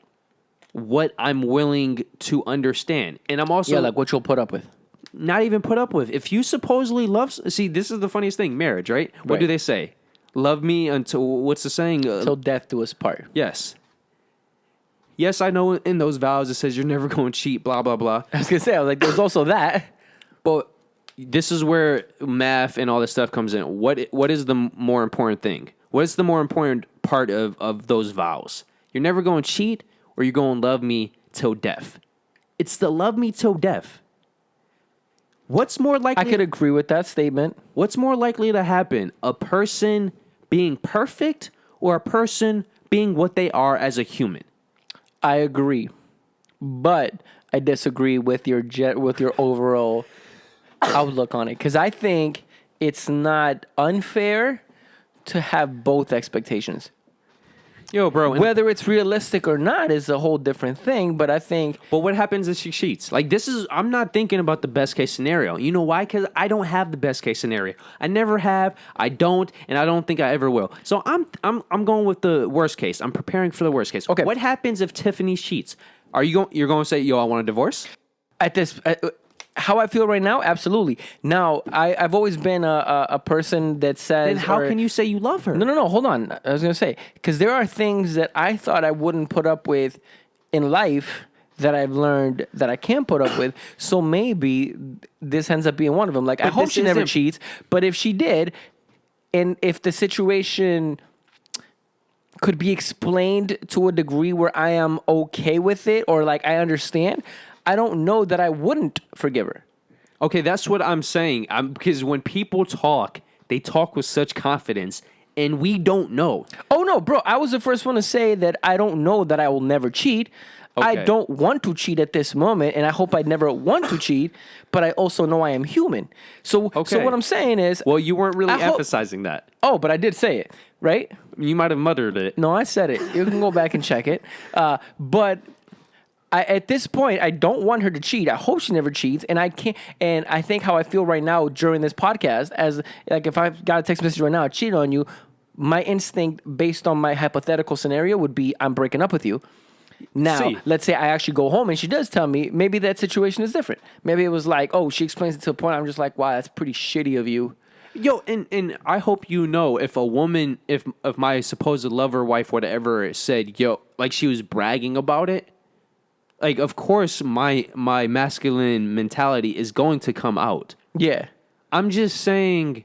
What I'm willing to understand. And I'm also... Yeah, like what you'll put up with. Not even put up with. If you supposedly love... See, this is the funniest thing. Marriage, right? What do they say? Love me until... What's the saying? Till death do us part. Yes. Yes, I know in those vows it says you're never going to cheat, blah, blah, blah. I was going to say, like, there's also that. But this is where math and all this stuff comes in. What is the more important thing? What is the more important part of those vows? You're never going to cheat, or you're going to love me till death. It's the love me till death. What's more likely... I could agree with that statement. What's more likely to happen? A person being perfect or a person being what they are as a human? I agree. But I disagree with your overall outlook on it. Because I think it's not unfair to have both expectations. Yo, bro. Whether it's realistic or not is a whole different thing, but I think... But what happens if she cheats? Like, I'm not thinking about the best case scenario. You know why? Because I don't have the best case scenario. I never have, I don't, and I don't think I ever will. So I'm going with the worst case. I'm preparing for the worst case. Okay. What happens if Tiffany cheats? You're going to say, yo, I want a divorce? How I feel right now, absolutely. Now, I've always been a person that says... Then how can you say you love her? No, hold on. I was going to say, because there are things that I thought I wouldn't put up with in life that I've learned that I can put up with. So maybe this ends up being one of them. Like, I hope she never cheats, but if she did, and if the situation could be explained to a degree where I am okay with it, or like I understand... I don't know that I wouldn't forgive her. Okay, that's what I'm saying. Because when people talk, they talk with such confidence, and we don't know. Oh, no, bro. I was the first one to say that I don't know that I will never cheat. Okay. I don't want to cheat at this moment, and I hope I never want to cheat, but I also know I am human. So what I'm saying is... Well, you weren't really emphasizing that. Oh, but I did say it, right? You might have muttered it. No, I said it. You can go back and check it. But... at this point, I don't want her to cheat. I hope she never cheats, and I can't. And I think how I feel right now during this podcast, as like if I've got a text message right now, I cheat on you, my instinct based on my hypothetical scenario would be I'm breaking up with you. Now, let's say I actually go home and she does tell me, maybe that situation is different. Maybe it was like, oh, she explains it to a point. I'm just like, wow, that's pretty shitty of you. Yo, and I hope you know if a woman, if my supposed lover, wife, whatever, said, yo, like she was bragging about it. Like, of course, my masculine mentality is going to come out. Yeah. I'm just saying,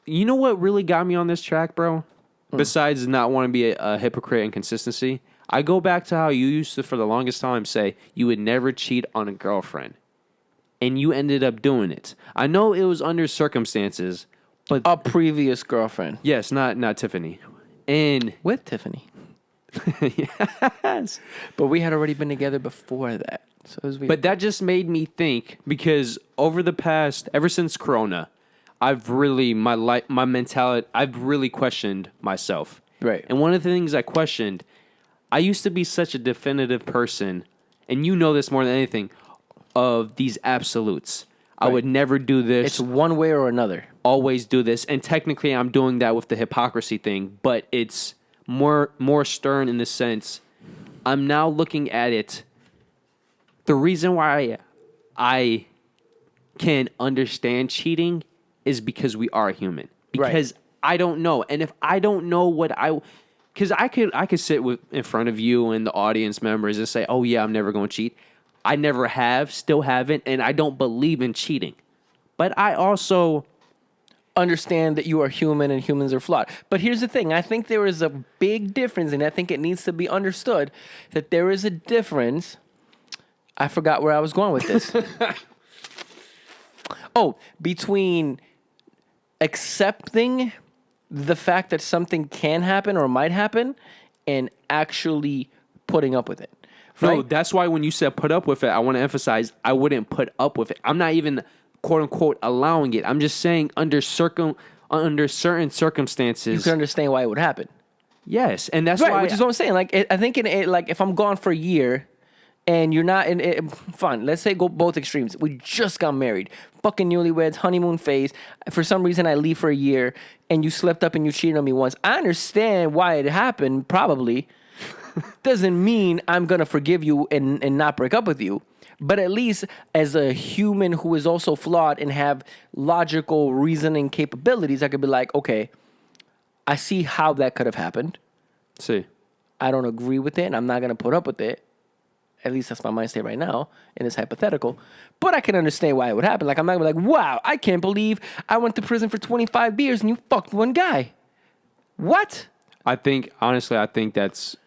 you know what really got me on this track, bro? Besides not wanting to be a hypocrite and consistency, I go back to how you used to, for the longest time, say you would never cheat on a girlfriend. And you ended up doing it. I know it was under circumstances, but... A previous girlfriend. Yes, not Tiffany. And... With Tiffany. Yes. But we had already been together before that. So it was weird. But that just made me think, because ever since Corona, I've really, my mentality, I've really questioned myself. Right. And one of the things I questioned, I used to be such a definitive person, and you know this more than anything, of these absolutes. Right. I would never do this. It's one way or another. Always do this. And technically I'm doing that with the hypocrisy thing, but it's more stern in the sense I'm now looking at it. The reason why I can understand cheating is because we are human. Because I don't know, and if I don't know because I could sit in front of you and the audience members and say, "Oh yeah, I'm never going to cheat." I never have, still haven't, and I don't believe in cheating. But I also understand that you are human and humans are flawed. But here's the thing. I think there is a big difference, and I think it needs to be understood that there is a difference. I forgot where I was going with this. Between accepting the fact that something can happen or might happen and actually putting up with it. Right? No, that's why when you said put up with it, I want to emphasize I wouldn't put up with it. I'm not even quote unquote allowing it. I'm just saying under certain circumstances, you can understand why it would happen. Yes, and that's why. Which is what I'm saying. Like I think like if I'm gone for a year, and you're not in it, fine. Let's say go both extremes. We just got married, fucking newlyweds, honeymoon phase. For some reason, I leave for a year, and you slept up and you cheated on me once. I understand why it happened. Probably doesn't mean I'm gonna forgive you and not break up with you. But at least as a human who is also flawed and have logical reasoning capabilities, I could be like, okay, I see how that could have happened. See, I don't agree with it, and I'm not gonna put up with it. At least that's my mind state right now in this hypothetical. But I can understand why it would happen. Like, I'm not going to be like, wow, I can't believe I went to prison for 25 years and you fucked one guy. What? Honestly, I think that's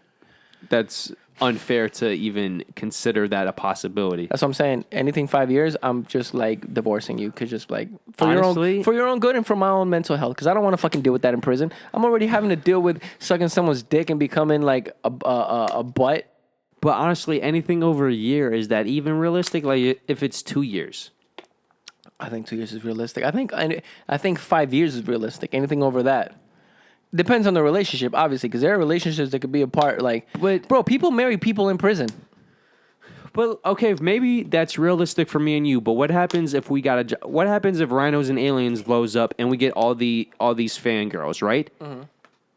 unfair to even consider that a possibility. That's what I'm saying. Anything 5 years, I'm just like divorcing you. Cause just like for your own good and for my own mental health. Cause I don't want to fucking deal with that in prison. I'm already having to deal with sucking someone's dick and becoming like a butt. But honestly, anything over a year, is that even realistic? Like, if it's 2 years? I think 2 years is realistic. I think 5 years is realistic. Anything over that depends on the relationship, obviously, because there are relationships that could be apart. Like, But- bro, people marry people in prison. Well, okay, maybe that's realistic for me and you. But what happens if we got a? What happens if Rhinos and Aliens blows up and we get all these fangirls, right?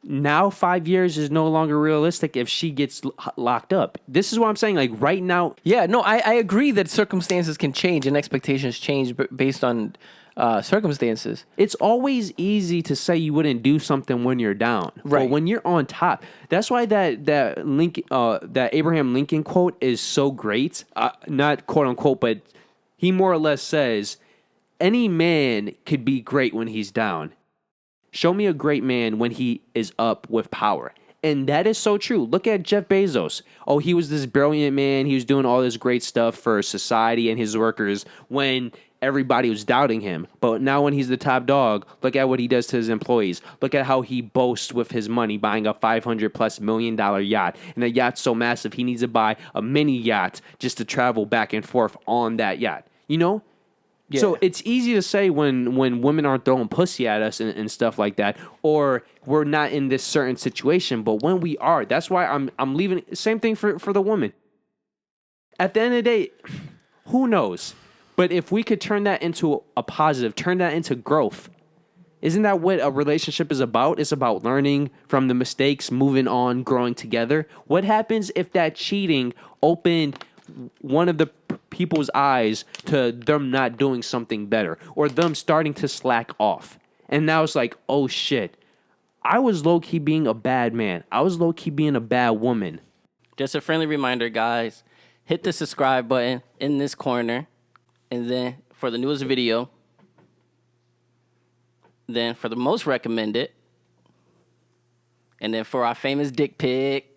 Now 5 years is no longer realistic if she gets locked up. This is what I'm saying. Like right now, Yeah, no, I agree that circumstances can change and expectations change based on circumstances. it's always easy to say you wouldn't do something when you're down. Right. But when you're on top, that's why that Abraham Lincoln quote is so great. Not quote unquote, but he more or less says, any man could be great when he's down. Show me a great man when he is up with power. And that is so true. Look at Jeff Bezos. Oh, he was this brilliant man. He was doing all this great stuff for society and his workers when everybody was doubting him. But now when he's the top dog, look at what he does to his employees. Look at how he boasts with his money, buying a $500+ million yacht. And the yacht's so massive, he needs to buy a mini yacht just to travel back and forth on that yacht. You know? Yeah. So it's easy to say when women aren't throwing pussy at us and stuff like that, or we're not in this certain situation. But when we are, that's why I'm leaving. Same thing for the woman. At the end of the day, who knows? But if we could turn that into a positive, turn that into growth, isn't that what a relationship is about? It's about learning from the mistakes, moving on, growing together. What happens if that cheating opened one of the people's eyes to them not doing something better or them starting to slack off? And now it's like, oh shit, I was low-key being a bad man. I was low-key being a bad woman. Just a friendly reminder, guys. Hit the subscribe button in this corner. And then for the newest video. Then for the most recommended. And then for our famous dick pic.